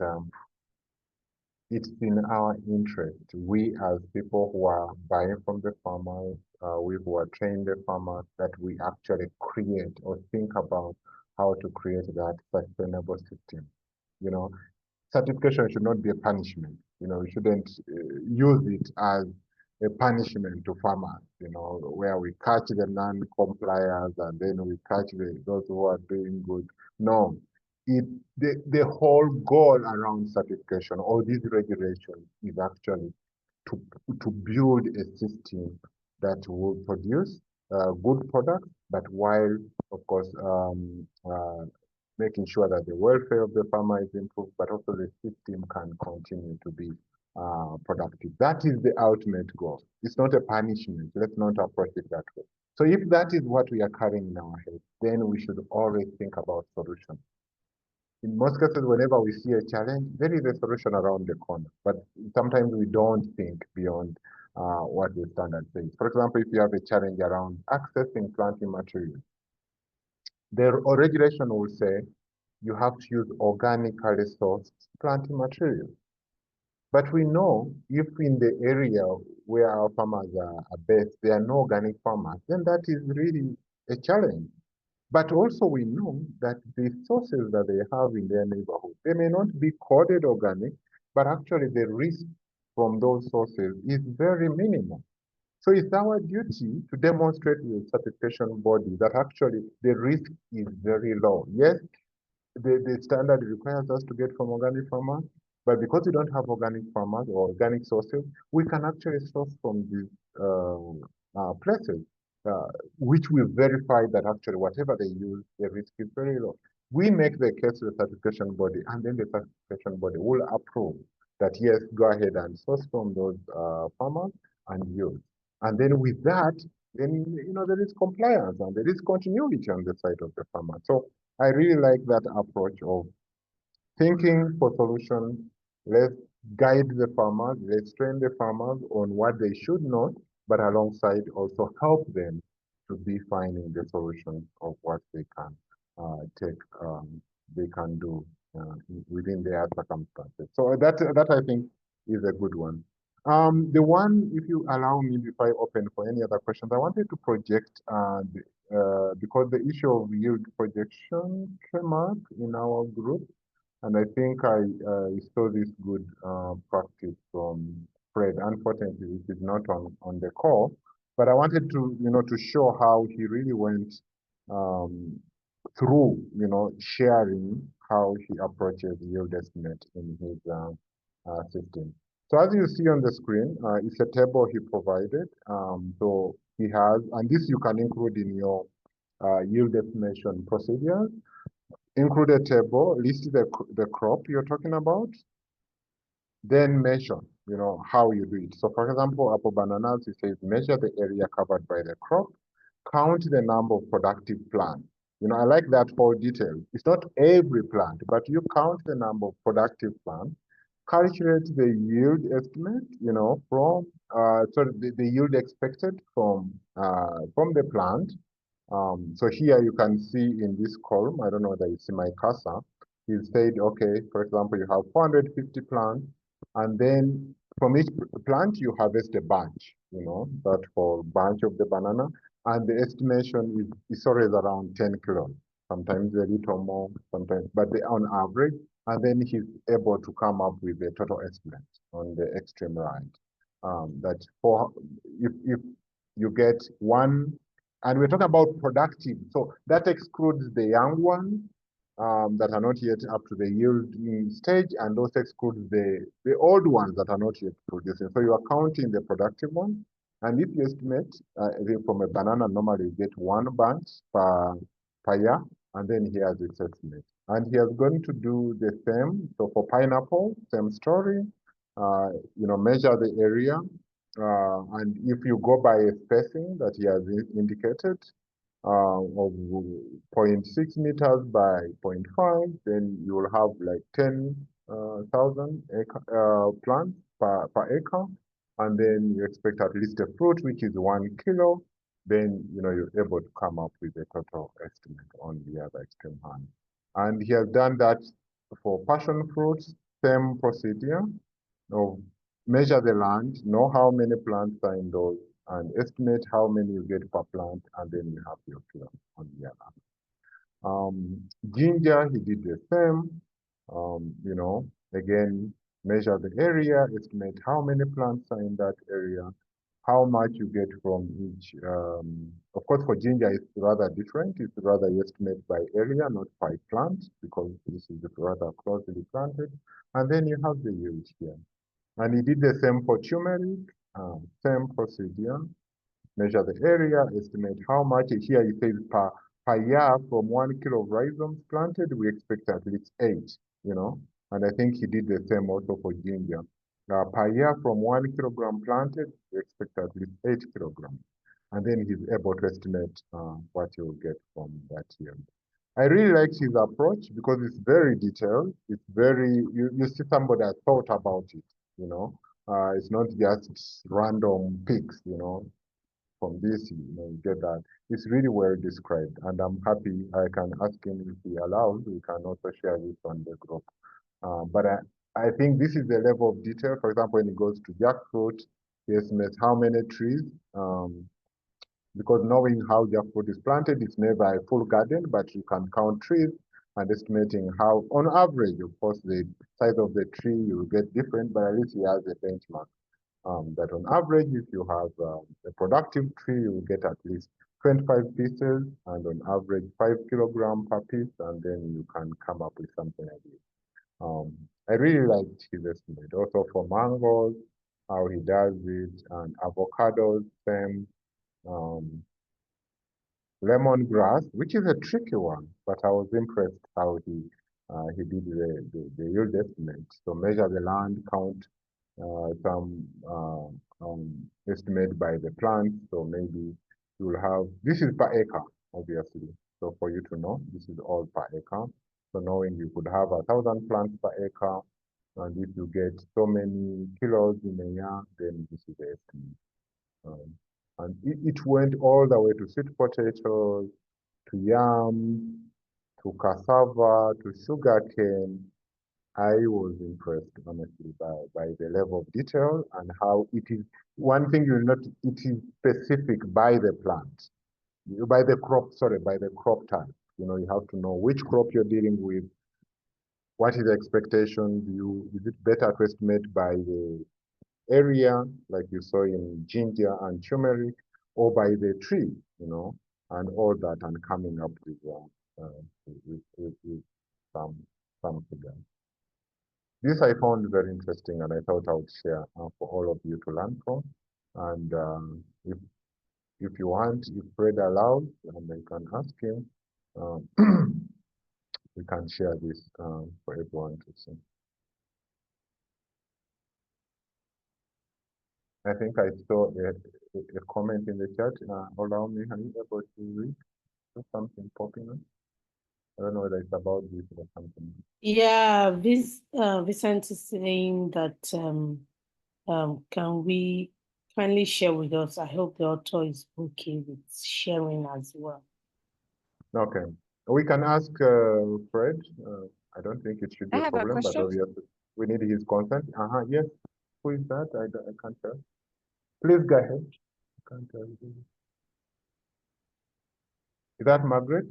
it's in our interest, we as people who are buying from the farmers, we who are training the farmers, that we actually create or think about how to create that sustainable system. You know, certification should not be a punishment. We shouldn't use it as a punishment to farmers, where we catch the non-compliers and then we catch those who are doing good. No, the whole goal around certification or these regulations is actually to build a system that will produce good products, but while, of course, making sure that the welfare of the farmer is improved, but also the system can continue to be productive. That is the ultimate goal. It's not a punishment. Let's not approach it that way. So if that is what we are carrying in our head, then we should always think about solutions. In most cases, whenever we see a challenge, there is a solution around the corner. But sometimes we don't think beyond what the standard says. For example, if you have a challenge around accessing planting materials, the regulation will say you have to use organically sourced planting materials. But we know if in the area where our farmers are based, there are no organic farmers, then that is really a challenge. But also we know that the sources that they have in their neighborhood, they may not be coded organic, but actually the risk from those sources is very minimal. So it's our duty to demonstrate to the certification body that actually the risk is very low. Yes, the standard requires us to get from organic farmers, but because we don't have organic farmers or organic sources, we can actually source from these places, which we verify that actually whatever they use, the risk is very low. We make the case to the certification body, and then the certification body will approve that yes, go ahead and source from those farmers and use. And then with that, then there is compliance and there is continuity on the side of the farmer. So I really like that approach of thinking for solutions. Let's guide the farmers, let's train the farmers on what they should know, but alongside also help them to be finding the solutions of what they can they can do within their circumstances. So that I think is a good one. The one, if you allow me before I open for any other questions, I wanted to project because the issue of yield projection came up in our group, and I think I saw this good practice from Fred. Unfortunately, it is not on the call, but I wanted to to show how he really went through, sharing how he approaches yield estimate in his system. So as you see on the screen, it's a table he provided. So he has, and this you can include in your yield estimation procedures. Include a table, list the crop you're talking about, then measure, how you do it. So for example, apple bananas, it says measure the area covered by the crop, count the number of productive plants. I like that whole detail. It's not every plant, but you count the number of productive plants, calculate the yield estimate, from the yield expected from the plant. So here you can see in this column, I don't know whether you see my cursor, you said, okay, for example, you have 450 plants, and then from each plant you harvest a bunch, that for bunch of the banana, and the estimation is always around 10 kilos, sometimes a little more, sometimes, but on average, and then he's able to come up with a total estimate on the extreme right. That for if you get one, and we're talking about productive, so that excludes the young ones that are not yet up to the yielding stage, and also excludes the old ones that are not yet producing. So you are counting the productive ones, and if you estimate from a banana, normally you get one bunch per year, and then he has its estimate. And he is going to do the same. So for pineapple, same story. Measure the area, and if you go by a spacing that he has indicated, of 0.6 meters by 0.5, then you will have like 10,000 plants per acre, and then you expect at least a fruit which is 1 kilo. Then you're able to come up with a total estimate on the other extreme hand. And he has done that for passion fruits, same procedure of measure the land, know how many plants are in those, and estimate how many you get per plant, and then you have your kilo on the other. Ginger, he did the same. Again, measure the area, estimate how many plants are in that area, how much you get from each. Of course, for ginger, it's rather different. It's rather you estimate by area, not by plant, because this is rather closely planted. And then you have the yield here. And he did the same for turmeric, same procedure. Measure the area, estimate how much. Here he says per year from 1 kilo of rhizomes planted, we expect at least 8, And I think he did the same also for ginger. Per year from 1 kilogram planted, we expect at least 8 kilograms. And then he's able to estimate what you will get from that yield. I really liked his approach because it's very detailed. It's very, you see somebody that thought about it, it's not just random picks, from this, you get that. It's really well described, and I'm happy I can ask him if he allows, we can also share this on the group. But I think this is the level of detail. For example, when it goes to jackfruit, he estimates how many trees, because knowing how jackfruit is planted, it's never a full garden, but you can count trees and estimating how, on average, of course, the size of the tree you will get different, but at least he has a benchmark. That on average, if you have a productive tree, you will get at least 25 pieces, and on average 5 kilograms per piece, and then you can come up with something like this. I really liked his estimate. Also for mangoes, how he does it, and avocados, same. Lemongrass, which is a tricky one, but I was impressed how he did the yield estimate. So measure the land, count some estimate by the plant. So maybe you will have, this is per acre, obviously. So for you to know, this is all per acre. So knowing you could have 1,000 plants per acre, and if you get so many kilos in a year, then this is the estimate. And it went all the way to sweet potatoes, to yam, to cassava, to sugarcane. I was impressed, honestly, by the level of detail and how it is. One thing you note, it is specific by the plant, by the crop, sorry, by the crop type. You have to know which crop you're dealing with, what is the expectation, is it better to estimate by the area, like you saw in ginger and turmeric, or by the tree, and all that, and coming up with with some figures. This I found very interesting, and I thought I would share for all of you to learn from. And if you want, if Fred allows, and I can ask him, we can share this for everyone to see. I think I saw a comment in the chat. Allow me, are you able to read? There's something popping up. I don't know whether it's about this or something. Yeah, Vicente is saying that can we kindly share with us? I hope the author is okay with sharing as well. Okay, we can ask Fred. I don't think it should be I a have a problem, but question. obviously we need his consent. Yes. Who is that? I can't tell. Please go ahead. I can't tell. Is that Margaret?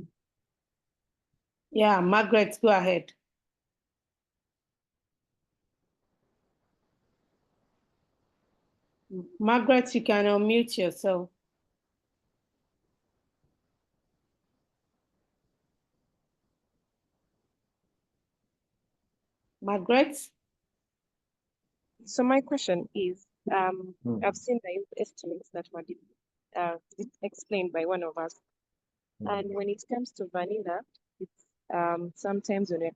Yeah, Margaret, go ahead. Margaret, you can unmute yourself. Margaret? So my question is, I've seen the estimates that were explained by one of us. And when it comes to vanilla, it's sometimes when we're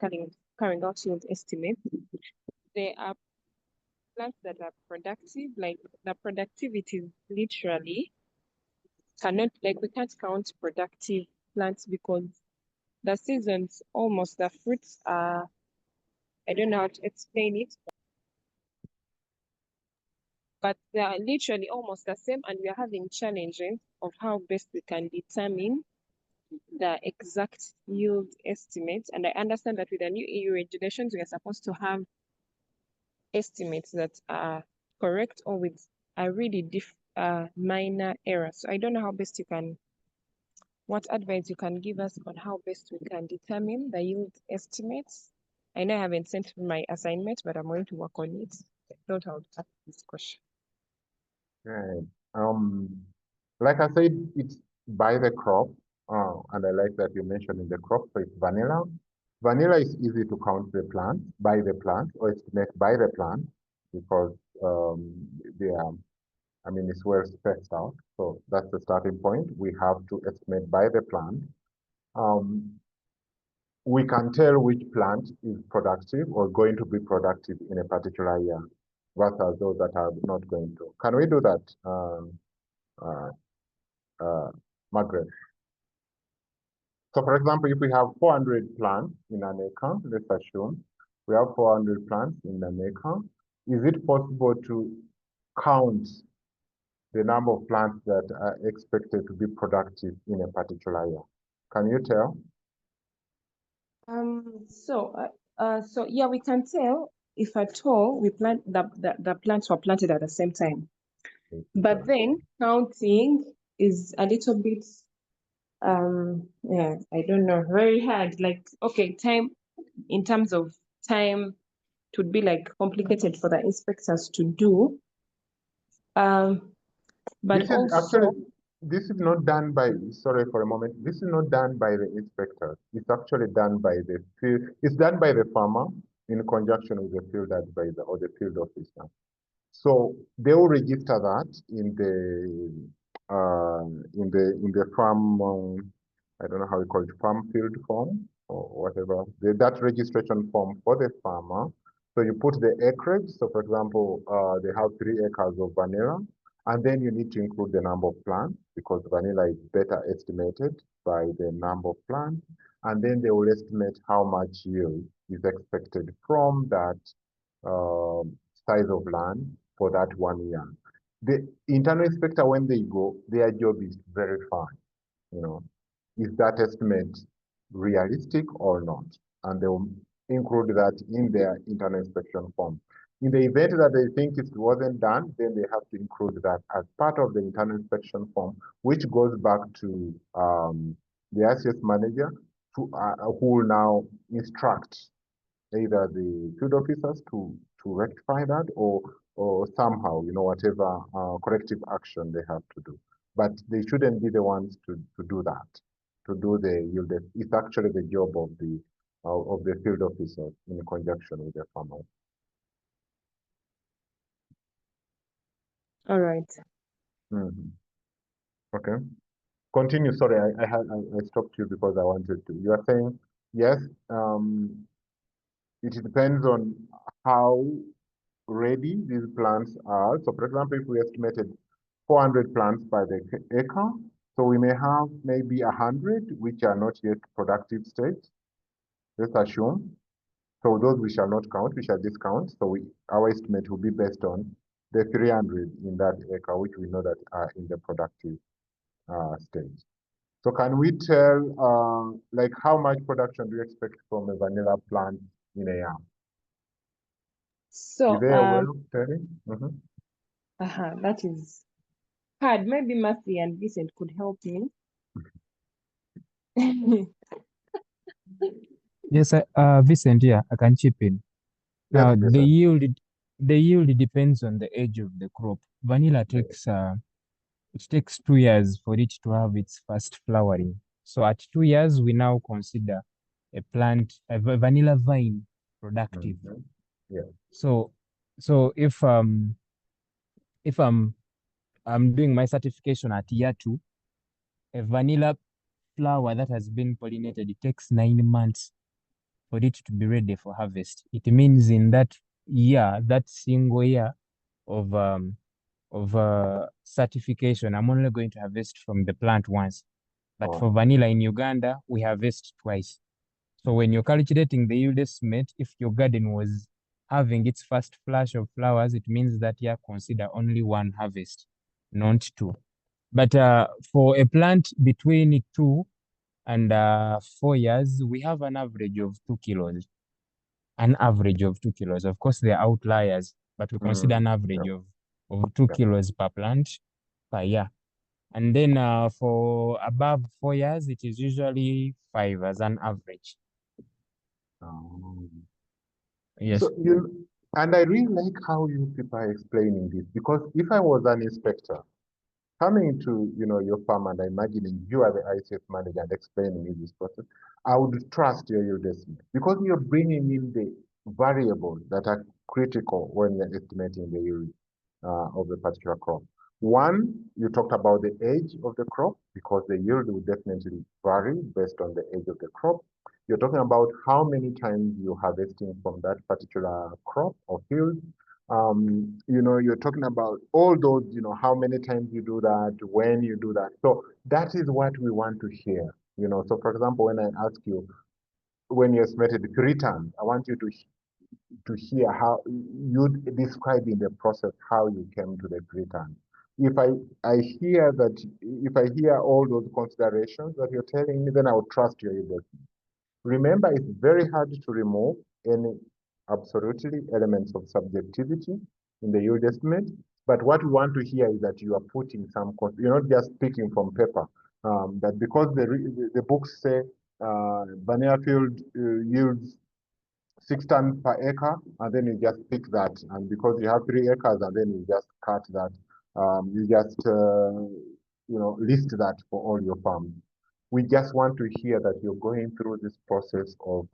carrying out yield estimates, there are plants that are productive, like the productivity literally cannot, like we can't count productive plants because the seasons, almost the fruits are, I don't know how to explain it, but they are literally almost the same, and we are having challenges of how best we can determine the exact yield estimate. And I understand that with the new EU regulations, we are supposed to have estimates that are correct or with a really minor error. So I don't know how best you can, what advice you can give us on how best we can determine the yield estimates. I know I haven't sent my assignment, but I'm going to work on it. I thought I would ask this question. Right. Like I said, it's by the crop, and I like that you mentioned in the crop, so it's vanilla. Vanilla is easy to count the plant, by the plant, or estimate by the plant, because they are, I mean, it's well spaced out. So that's the starting point. We have to estimate by the plant. We can tell which plant is productive or going to be productive in a particular year versus those that are not going to. Can we do that, Margaret? So for example, if we have 400 plants in an acre, let's assume we have 400 plants in an acre, is it possible to count the number of plants that are expected to be productive in a particular year? Can you tell? So yeah, we can tell if at all we plant the plants were planted at the same time. But then counting is a little bit yeah, I don't know, very hard. Like, okay, time in terms of time, it would be like complicated for the inspectors to do. But This is also actually, this is not done by, sorry for a moment, this is not done by the inspector. It's actually done by the field, it's done by the farmer in conjunction with the field advisor or the field officer. So they will register that in the farm, I don't know how you call it, farm field form or whatever, that registration form for the farmer. So you put the acreage. So for example, they have 3 acres of vanilla, and then you need to include the number of plants because vanilla is better estimated by the number of plants. And then they will estimate how much yield is expected from that size of land for that 1 year. The internal inspector, when they go, their job is to verify, is that estimate realistic or not? And they will include that in their internal inspection form. In the event that they think it wasn't done, then they have to include that as part of the internal inspection form, which goes back to the ICS manager who will now instruct either the field officers to rectify that or somehow, whatever corrective action they have to do. But they shouldn't be the ones to do that. to do the yield. It's actually the job of the field officer in conjunction with the farmers. All right. Okay. Continue. Sorry, I stopped you because I wanted to. You are saying yes. It depends on how ready these plants are. So, for example, if we estimated 400 plants by the acre, so we may have maybe 100 which are not yet productive state. Let's assume. So those we shall not count, we shall discount. So our estimate will be based on the 300 in that acre, which we know that are in the productive stage. So can we tell, like, how much production do you expect from a vanilla plant in a year? So Is there a way of telling? that is hard. Maybe Matthew and Vincent could help me. Yes, Vincent, yeah, I can chip in. Yes, Now, Vincent. the yield depends on the age of the crop. Vanilla takes it takes 2 years for it to have its first flowering. So at 2 years, we now consider a plant, a vanilla vine productive. Yeah. So if I'm doing my certification at year 2, a vanilla flower that has been pollinated, it takes 9 months for it to be ready for harvest. It means in that year, that single year of certification, I'm only going to harvest from the plant once. But for vanilla in Uganda, we harvest twice. So when you're calculating the yield estimate, if your garden was having its first flush of flowers, it means that you consider only one harvest, not two. But for a plant between 2 and 4 years, we have an average of 2 kilos. An average of 2 kilos. Of course, there are outliers, but we consider an average of 2 kilos per plant per year. And then for above 4 years, it is usually 5 as an average. Yes. So and I really like how you people are explaining this, because if I was an inspector coming to your farm and imagining you are the ICF manager and explaining me this process, I would trust your yield estimate, because you're bringing in the variables that are critical when you're estimating the yield of the particular crop. One, you talked about the age of the crop, because the yield will definitely vary based on the age of the crop. You're talking about how many times you're harvesting from that particular crop or field. You're talking about all those, how many times you do that, when you do that. So that is what we want to hear. So for example, when I ask you, when you estimated 3 times, I want you to hear how you describe in the process how you came to the 3 times. If I hear that, if I hear all those considerations that you're telling me, then I will trust your yield. Remember, it's very hard to remove any absolutely elements of subjectivity in the yield estimate. But what we want to hear is that you are putting some, you're not just speaking from paper. That because the books say vanilla field yields 6 tons per acre, and then you just pick that. And because you have 3 acres, and then you just cut that, you just list that for all your farms. We just want to hear that you're going through this process of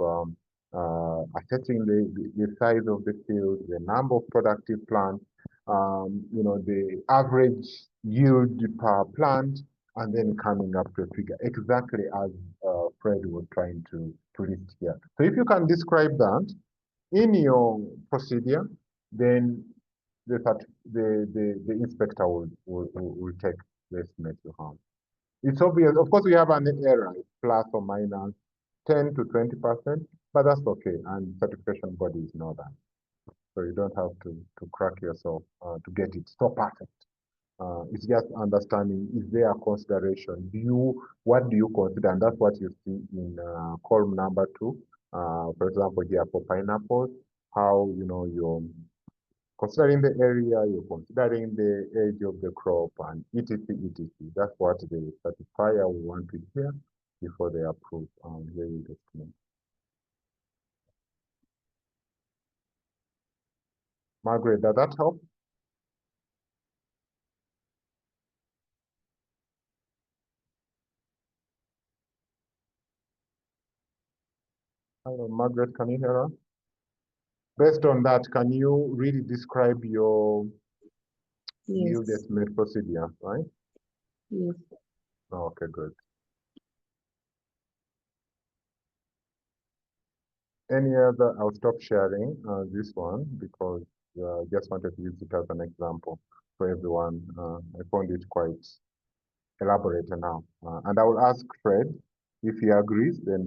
assessing the size of the field, the number of productive plants, the average yield per plant, and then coming up to a figure, exactly as Fred was trying to list here. So if you can describe that in your procedure, then the inspector will take the estimate you have. It's obvious. Of course, we have an error, plus or minus 10 to 20%, but that's okay. And certification bodies know that. So you don't have to crack yourself to get it so perfect. It's just understanding, is there a consideration? What do you consider? And that's what you see in column number 2. For example, here for pineapples, how you're considering the area, you're considering the age of the crop, and etc. etc. That's what the certifier will want to hear before they approve the yield estimate. Margaret, does that help? Hello, Margaret, can you hear us? Based on that, can you really describe your yield Yes, estimate procedure, right? yes. Okay, good. Any other? I'll stop sharing this one because I just wanted to use it as an example for everyone. I found it quite elaborate now. And I will ask Fred if he agrees, then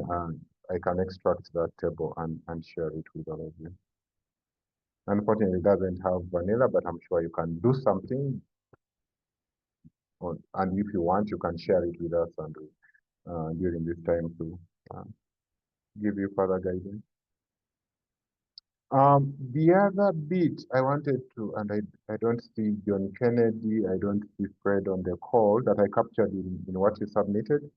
I can extract that table and share it with all of you. Unfortunately, it doesn't have vanilla, but I'm sure you can do something. And if you want, you can share it with us and during this time to uh, give you further guidance. The other bit I wanted to, and I don't see John Kennedy, I don't see Fred on the call that I captured in what you submitted.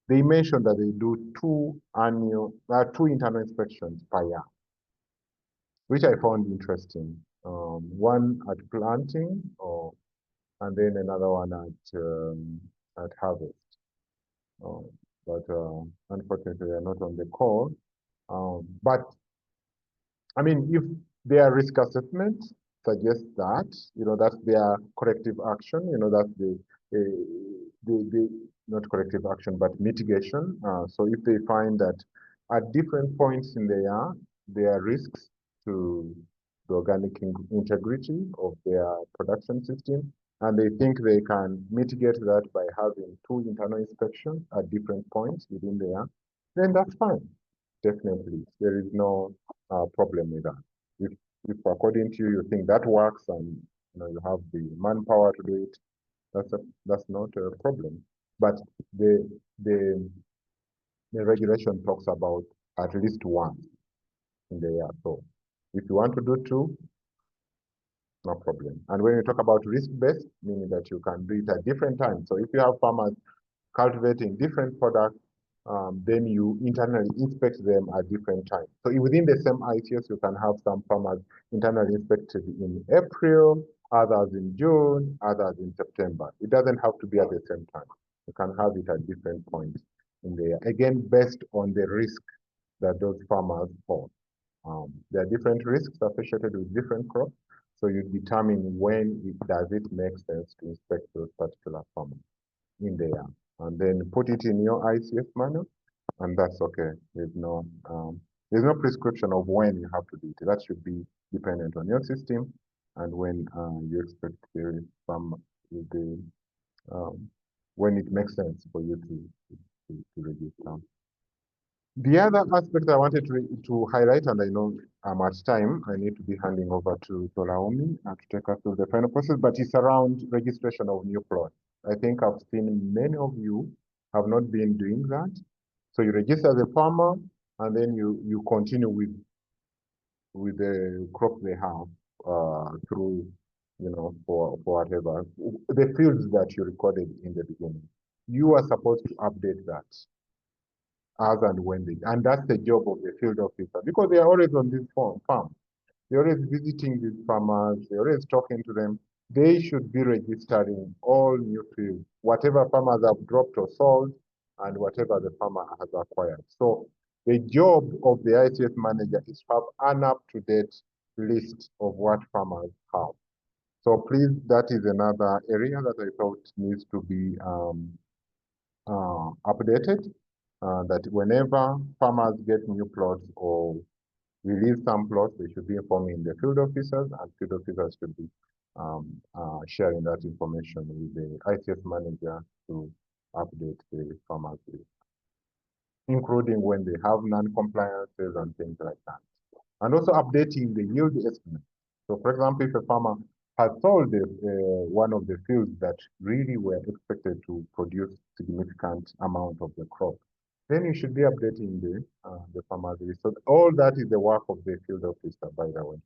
They mentioned that they do two internal inspections per year, which I found interesting. One at planting, and then another one at harvest. But unfortunately, they're not on the call. But I mean, if their risk assessment suggests that, that's their corrective action, that's the not corrective action, but mitigation. So if they find that at different points in the year, there are risks to the organic integrity of their production system, and they think they can mitigate that by having two internal inspections at different points within the year, then that's fine. Definitely, there is no problem with that. If according to you, you think that works and you have the manpower to do it, that's not a problem. But the the the regulation talks about at least one in the year. So if you want to do two, no problem. And when you talk about risk-based, meaning that you can do it at different times. So if you have farmers cultivating different products, then you internally inspect them at different times. So within the same ICS, you can have some farmers internally inspected in April, others in June, others in September. It doesn't have to be at the same time. You can have it at different points in the year. Again, based on the risk that those farmers hold. There are different risks associated with different crops. So you determine when does it make sense to inspect those particular farmers in the year, and then put it in your ICF manual, and that's okay. There's no prescription of when you have to do it. That should be dependent on your system and when you expect the farm when it makes sense for you to register. The other aspect I wanted to highlight, and I know I'm at time, I need to be handing over to Tolaomi to take us through the final process, but it's around registration of new plots. I think I've seen many of you have not been doing that. So you register as a farmer, and then you continue with the crop they have through, for whatever. The fields that you recorded in the beginning. You are supposed to update that as and when they, and that's the job of the field officer because they are always on this farm. They're always visiting these farmers, they're always talking to them. They should be registering all new fields, whatever farmers have dropped or sold, and whatever the farmer has acquired. So the job of the ICS manager is to have an up-to-date list of what farmers have. So please, that is another area that I thought needs to be updated. That whenever farmers get new plots or release some plots, they should be informing the field officers, and field officers should be sharing that information with the ICS manager to update the farmers list, including when they have non-compliances and things like that. And also updating the yield estimate. So for example, if a farmer has sold one of the fields that really were expected to produce significant amount of the crop, then you should be updating the farmer's list. So all that is the work of the field officer, by the way,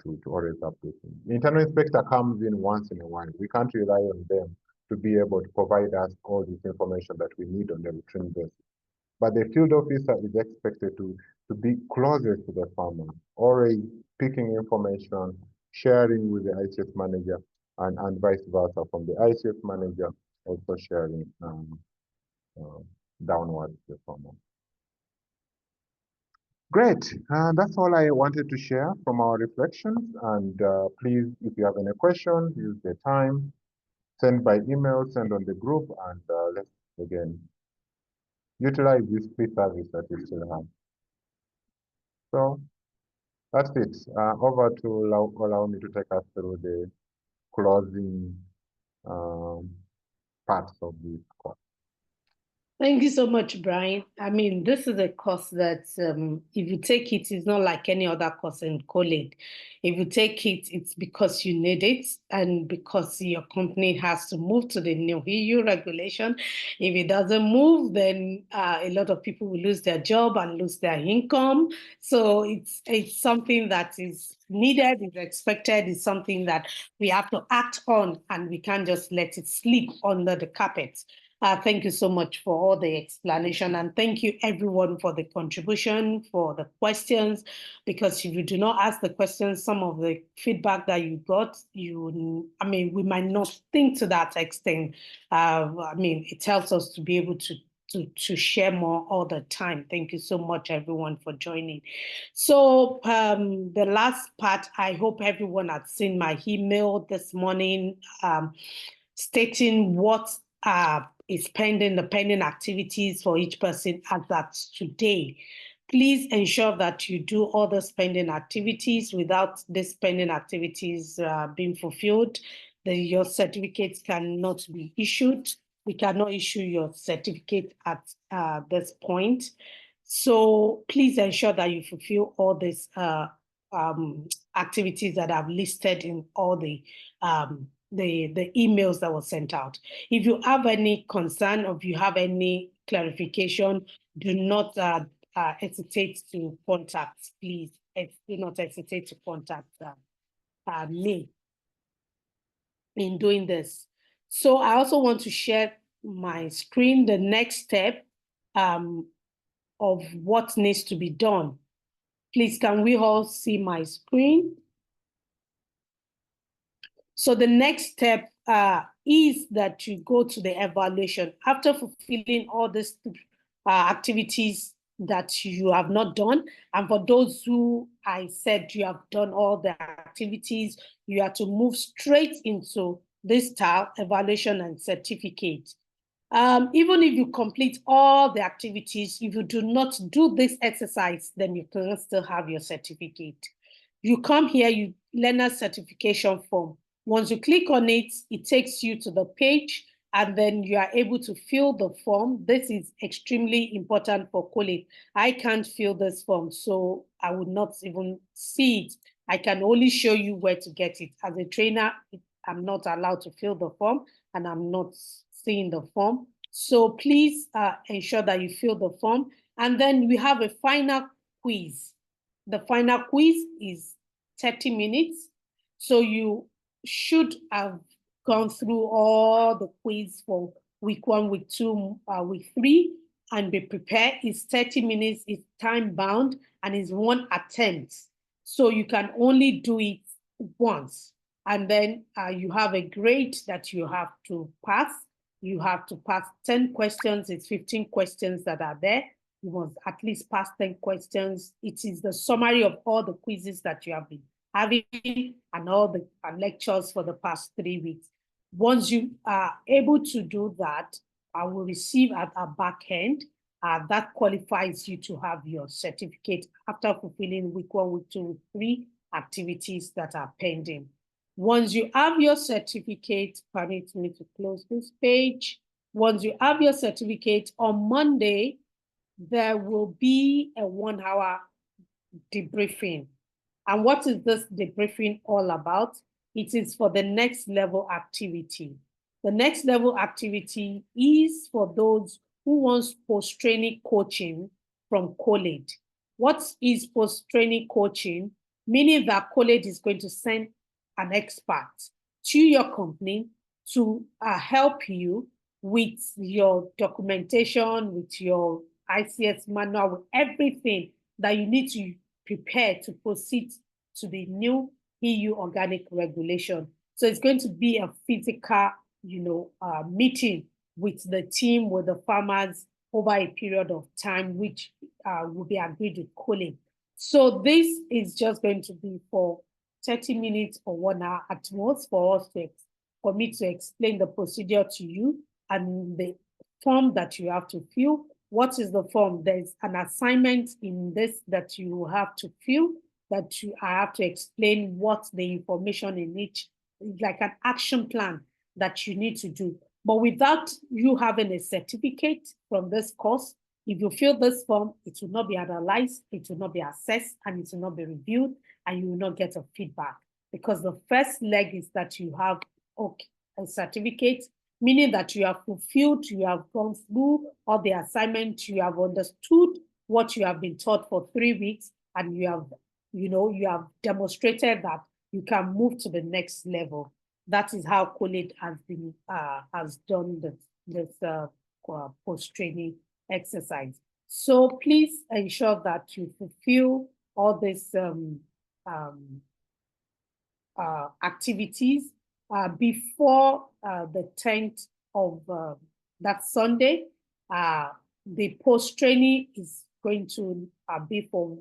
to always update them. The internal inspector comes in once in a while. We can't rely on them to be able to provide us all this information that we need on a routine basis. But the field officer is expected to be closer to the farmer, always picking information, sharing with the ICS manager, and vice versa from the ICS manager, also sharing downwards to the farmer. Great. That's all I wanted to share from our reflections. And please, if you have any questions, use the time, send by email, send on the group, and let's again utilize this free service that we still have. So that's it. Over to allow me to take us through the closing parts of this course. Thank you so much, Brian. I mean, this is a course that if you take it, it's not like any other course in college. If you take it, it's because you need it and because your company has to move to the new EU regulation. If it doesn't move, then a lot of people will lose their job and lose their income. So it's something that is needed, is expected, is something that we have to act on, and we can't just let it slip under the carpet. Thank you so much for all the explanation, and thank you everyone for the contribution, for the questions, because if you do not ask the questions, some of the feedback that you got, we might not think to that extent. It helps us to be able to share more all the time. Thank you so much, everyone, for joining. So the last part, I hope everyone had seen my email this morning stating what is pending, the pending activities for each person as at today. Please ensure that you do all the pending activities. Without these pending activities being fulfilled, your certificate cannot be issued. We cannot issue your certificate at this point. So please ensure that you fulfill all these activities that I've listed in all the emails that were sent out. If you have any concern or if you have any clarification, do not hesitate to contact, please. Do not hesitate to contact me in doing this. So I also want to share my screen, the next step of what needs to be done. Please, can we all see my screen? So the next step is that you go to the evaluation. After fulfilling all these activities that you have not done, and for those who I said you have done all the activities, you have to move straight into this style, evaluation and certificate. Even if you complete all the activities, if you do not do this exercise, then you can still have your certificate. You come here, you learner certification form. Once you click on it, it takes you to the page, and then you are able to fill the form. This is extremely important for college. I can't fill this form, so I would not even see it. I can only show you where to get it. As a trainer, I'm not allowed to fill the form, and I'm not seeing the form. So please ensure that you fill the form. And then we have a final quiz. The final quiz is 30 minutes. So you should have gone through all the quiz for week 1, week 2, week 3, and be prepared. It's 30 minutes, it's time bound, and it's one attempt. So you can only do it once. And then you have a grade that you have to pass. You have to pass 10 questions. It's 15 questions that are there. You must at least pass 10 questions. It is the summary of all the quizzes that you have been having and all the lectures for the past 3 weeks. Once you are able to do that, I will receive at our back end. That qualifies you to have your certificate after fulfilling week 1, week 2, week 3 activities that are pending. Once you have your certificate, permit me to close this page. Once you have your certificate, on Monday, there will be a 1-hour debriefing. And what is this debriefing all about? It is for the next level activity. The next level activity is for those who want post-training coaching from college. What is post-training coaching? Meaning that college is going to send an expert to your company to help you with your documentation, with your ICS manual, with everything that you need to prepare to proceed to the new EU organic regulation. So it's going to be a physical, meeting with the team, with the farmers, over a period of time, which will be agreed with Colin. So this is just going to be for 30 minutes or 1 hour at most for me to explain the procedure to you and the form that you have to fill. What is the form? There's an assignment in this that you have to fill, that I have to explain what the information in each, like an action plan that you need to do. But without you having a certificate from this course, if you fill this form, it will not be analyzed, it will not be assessed, and it will not be reviewed, and you will not get a feedback. Because the first leg is that you have a certificate, meaning that you have fulfilled, you have gone through all the assignments, you have understood what you have been taught for 3 weeks, and you have demonstrated that you can move to the next level. That is how College has done this post-training exercise. So please ensure that you fulfill all these activities before the 10th of that Sunday. The post-training is going to be for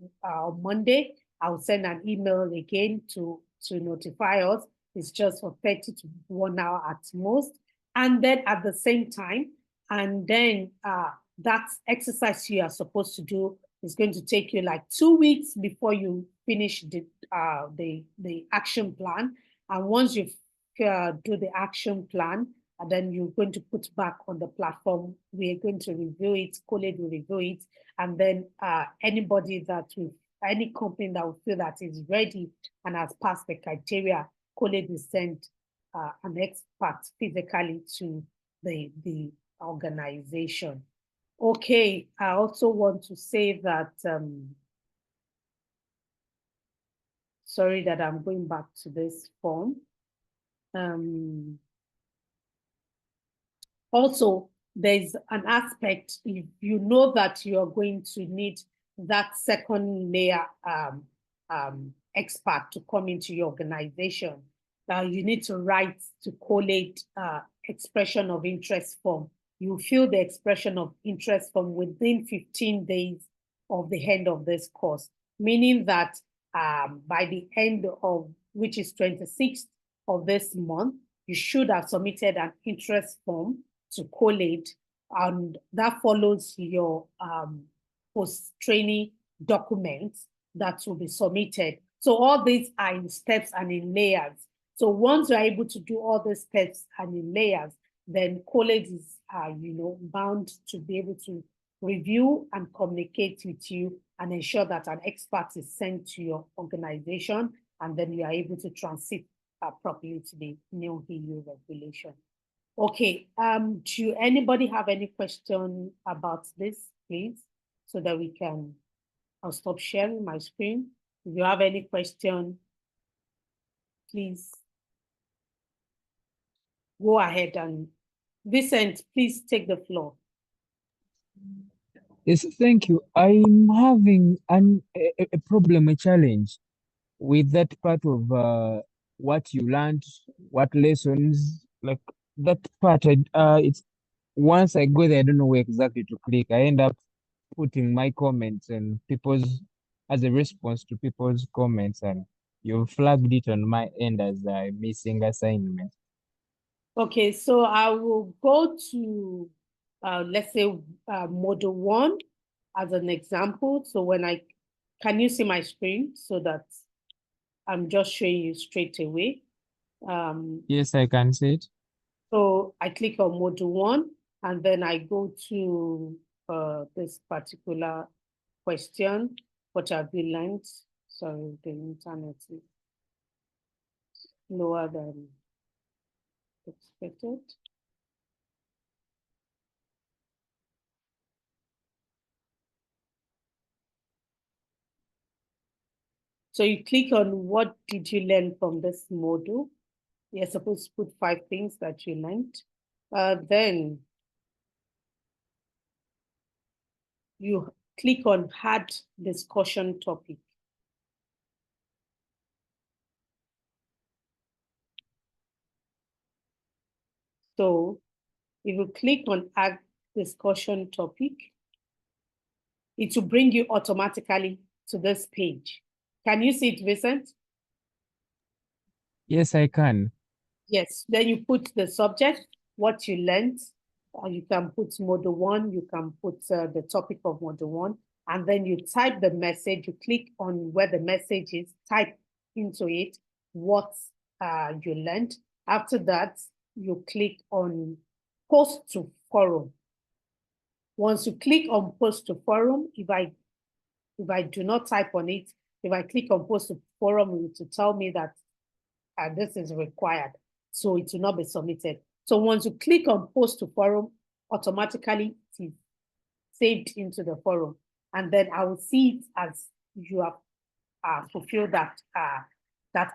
Monday. I'll send an email again to notify us. It's just for 30 to 1 hour at most. And then at the same time, and then that exercise you are supposed to do is going to take you like 2 weeks before you finish the action plan. And once you do the action plan, and then you're going to put back on the platform, we are going to review it, College will review it, and then any company that will feel that is ready and has passed the criteria, College will send an expert physically to the organization. Okay, I also want to say that, sorry that I'm going back to this form. Also, there's an aspect, if you know that you're going to need that second layer expert to come into your organization, you need to write to collate expression of interest form. You fill the expression of interest form within 15 days of the end of this course, meaning that by the end of, which is 26th of this month, you should have submitted an interest form to collate, and that follows your post-training documents that will be submitted. So all these are in steps and in layers. So once you're able to do all these steps and in layers, then college is bound to be able to review and communicate with you and ensure that an expert is sent to your organization, and then you are able to transit properly to the new EU regulation. Okay, do anybody have any question about this, please? So that we can, I'll stop sharing my screen. If you have any question, please go ahead, and Vincent, please take the floor. Yes, thank you. I'm having a problem, a challenge with that part of what you learned, what lessons, like that part. It's once I go there, I don't know where exactly to click. I end up putting my comments and people's as a response to people's comments, and you flagged it on my end as a missing assignment. Okay, so I will go to, let's say, module 1 as an example. So can you see my screen so that I'm just showing you straight away? Yes, I can see it. So I click on module 1, and then I go to this particular question. What have you learned? Sorry, the internet is lower than expected. So you click on what did you learn from this module? You're supposed to put 5 things that you learned. Then you click on add discussion topic. So if you click on add discussion topic, it will bring you automatically to this page. Can you see it, Vincent? Yes, I can. Yes, then you put the subject, what you learned, you can put module 1, you can put the topic of module 1, and then you type the message, you click on where the message is, type into it what you learned. After that, you click on post to forum. Once you click on post to forum, if I do not type on it, if I click on post to forum, it will tell me that this is required, so it will not be submitted. So once you click on post to forum, automatically it is saved into the forum, and then I will see it as you have fulfilled that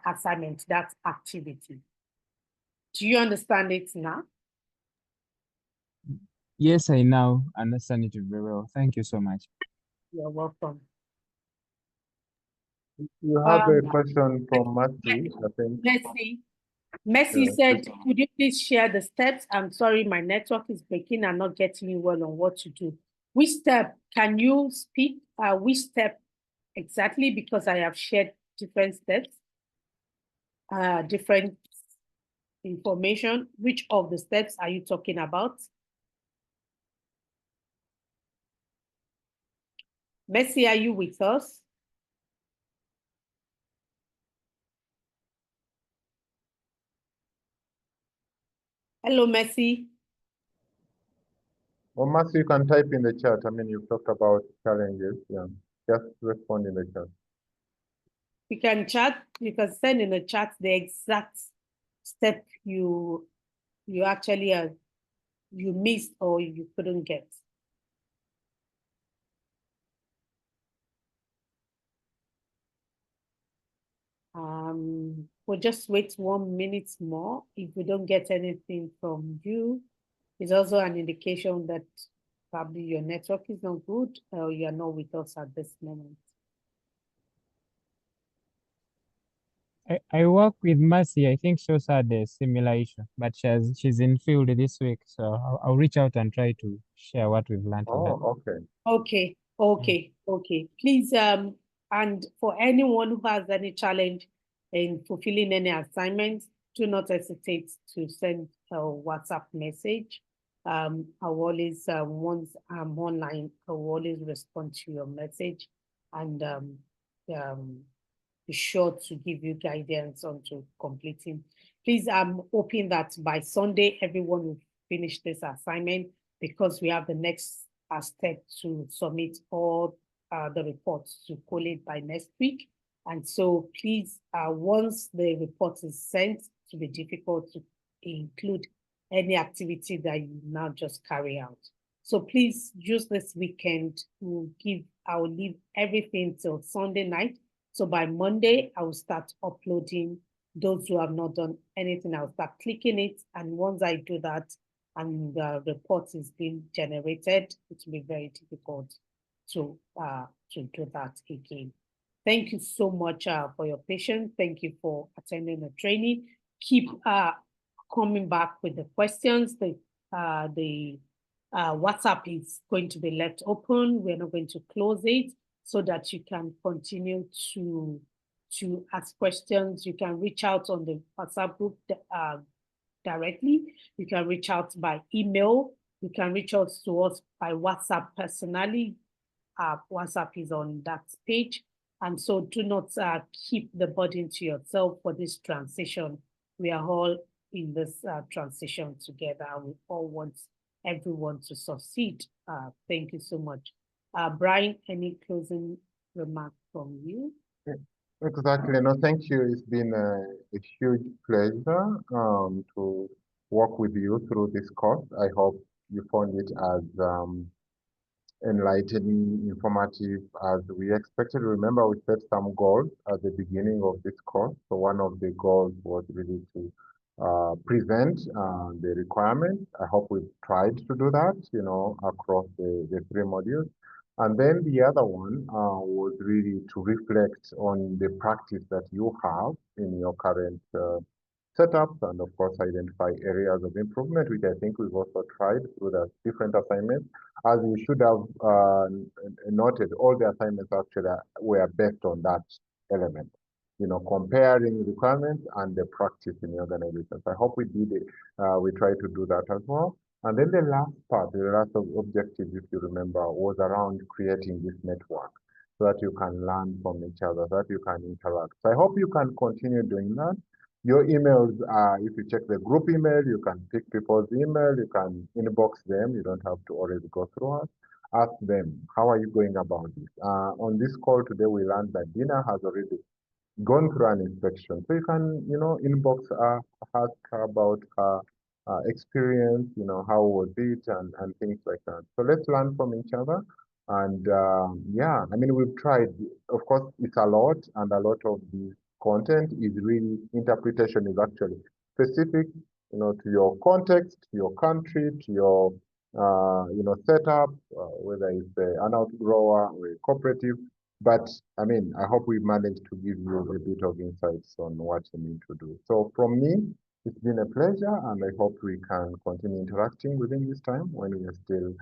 assignment, that activity. Do you understand it now? Yes, I now understand it very well. Thank you so much. You're welcome. You have a question from Matthew, I think. Messi Yeah, said, could you please share the steps? I'm sorry, my network is breaking and not getting you well on what to do. Which step can you speak? Which step exactly? Because I have shared different steps, different information. Which of the steps are you talking about? Messi, are you with us? Hello, Messi. Well, Matthew, you can type in the chat. I mean, you've talked about challenges. Yeah, just respond in the chat. You can chat. You can send in the chat the exact step you actually you missed or you couldn't get. We'll just wait 1 minute more. If we don't get anything from you, it's also an indication that probably your network is not good or you're not with us at this moment. I work with Mercy. I think she also had a similar issue, but she's in field this week, so I'll reach out and try to share what we've learned with her. Oh, okay. Okay. Please, and for anyone who has any challenge in fulfilling any assignments, do not hesitate to send a WhatsApp message. I will always, once I'm online, I will always respond to your message and be sure to give you guidance on to completing. Please, I'm hoping that by Sunday, everyone will finish this assignment because we have the next step to submit all the reports to collate by next week. And so please, once the report is sent, to be difficult to include any activity that you now just carry out. So please use this weekend to I will leave everything till Sunday night. So by Monday, I will start uploading. Those who have not done anything, I'll start clicking it. And once I do that and the report is being generated, it will be very difficult to do that again. Thank you so much for your patience. Thank you for attending the training. Keep coming back with the questions. The WhatsApp is going to be left open. We're not going to close it so that you can continue to ask questions. You can reach out on the WhatsApp group directly. You can reach out by email. You can reach out to us by WhatsApp personally. WhatsApp is on that page. And so do not keep the burden to yourself for this transition. We are all in this transition together. We all want everyone to succeed. Thank you so much. Brian, any closing remarks from you? Exactly. No, thank you. It's been a huge pleasure to work with you through this course. I hope you found it as enlightening, informative as we expected. Remember, we set some goals at the beginning of this course. So one of the goals was really to present the requirements. I hope we've tried to do that, across the 3 modules. And then the other one was really to reflect on the practice that you have in your current setups, and of course identify areas of improvement, which I think we've also tried through the different assignments. As you should have noted, all the assignments actually were based on that element, comparing requirements and the practice in the organizations. I hope we did it. We tried to do that as well. And then the last part, the last objective, if you remember, was around creating this network so that you can learn from each other, so that you can interact. So I hope you can continue doing that. Your emails, if you check the group email, you can pick people's email, you can inbox them. You don't have to always go through us. Ask them, how are you going about this? On this call today, we learned that Dina has already gone through an inspection. So you can, inbox ask her about her experience, how was it, and things like that. So let's learn from each other. And yeah, I mean, we've tried. Of course, it's a lot, and a lot of the content is really, interpretation is actually specific, to your context, to your country, to your, setup, whether it's an outgrower or a cooperative. But I mean, I hope we managed to give you a bit of insights on what you need to do. So from me, it's been a pleasure, and I hope we can continue interacting within this time when we are still,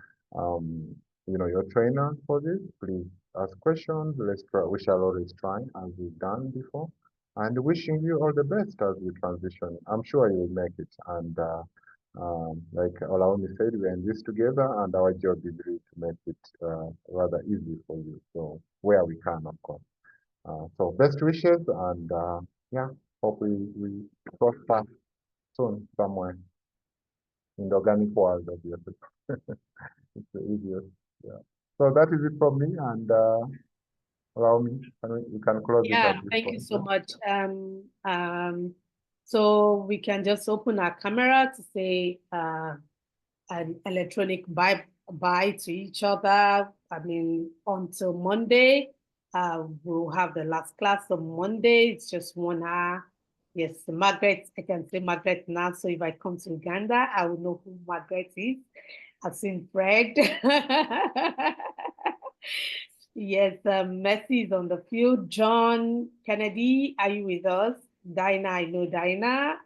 your trainer for this. Please ask questions. Let's try. We shall always try, as we've done before. And wishing you all the best as we transition. I'm sure you will make it. And like Olaomi said, we're in this together, and our job is really to make it rather easy for you. So where we can, of course. So best wishes, and yeah, hope we cross paths soon somewhere in the organic world, obviously. It's the easiest. Yeah. So that is it from me, and allow me, you can close it Yeah, at this thank you point. so much. So we can just open our camera to say an electronic bye to each other. I mean, until Monday, we'll have the last class on Monday. It's just 1 hour. Yes, Margaret, I can say Margaret now. So if I come to Uganda, I will know who Margaret is. I've seen Fred. Yes, Messi is on the field. John Kennedy, are you with us? Dinah, I know Dinah.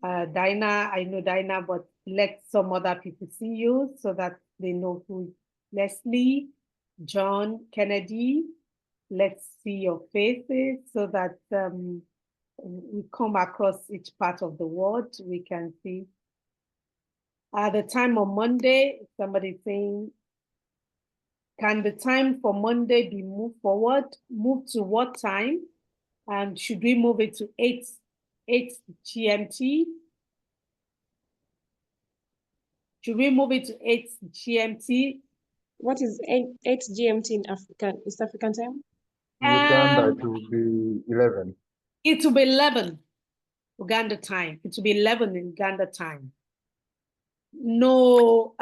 Dinah, I know Dinah, but let some other people see you so that they know who. Leslie, John Kennedy, let's see your faces so that we come across each part of the world. We can see. The time on Monday, somebody saying, can the time for Monday be moved forward? Move to what time? Should we move it to 8 GMT? Should we move it to 8 GMT? What is 8 GMT in East African time? Uganda, it will be 11. It will be 11 Uganda time. It will be 11 in Uganda time. No,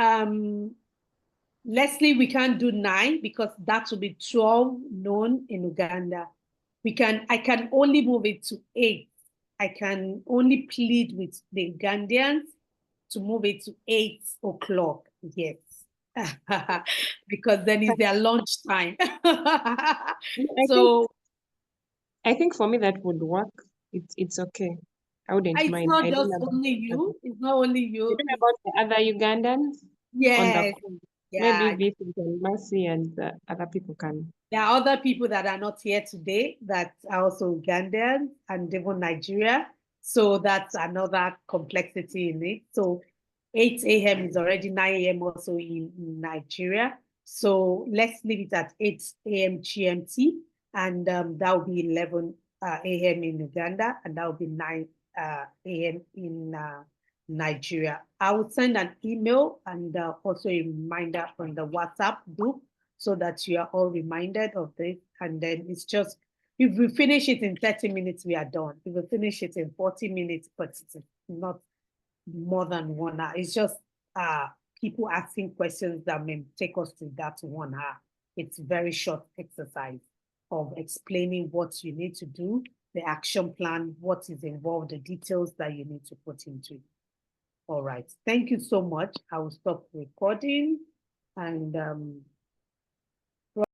Leslie, we can't do 9 because that will be 12 noon in Uganda. I can only move it to 8. I can only plead with the Ugandians to move it to 8 o'clock. Yes. Because then it's their lunch time. I think for me that would work. It's okay. I wouldn't it's mind. not just only you. It's not only you. You know about the other Ugandans? Yes. On the call. Yeah. Maybe Vincent and Mercy and other people can. There are other people that are not here today that are also Ugandan and even Nigeria. So that's another complexity in it. So 8 a.m. is already 9 a.m. also in Nigeria. So let's leave it at 8 a.m. GMT, and that will be 11 a.m. in Uganda, and that will be 9 a.m. in Nigeria. I will send an email and also a reminder on the WhatsApp group so that you are all reminded of this. And then it's just, if we finish it in 30 minutes, we are done. If we finish it in 40 minutes, but it's not more than 1 hour. It's just people asking questions that may take us to that 1 hour. It's very short exercise of explaining what you need to do, the action plan, what is involved, the details that you need to put into it. All right. Thank you so much. I will stop recording and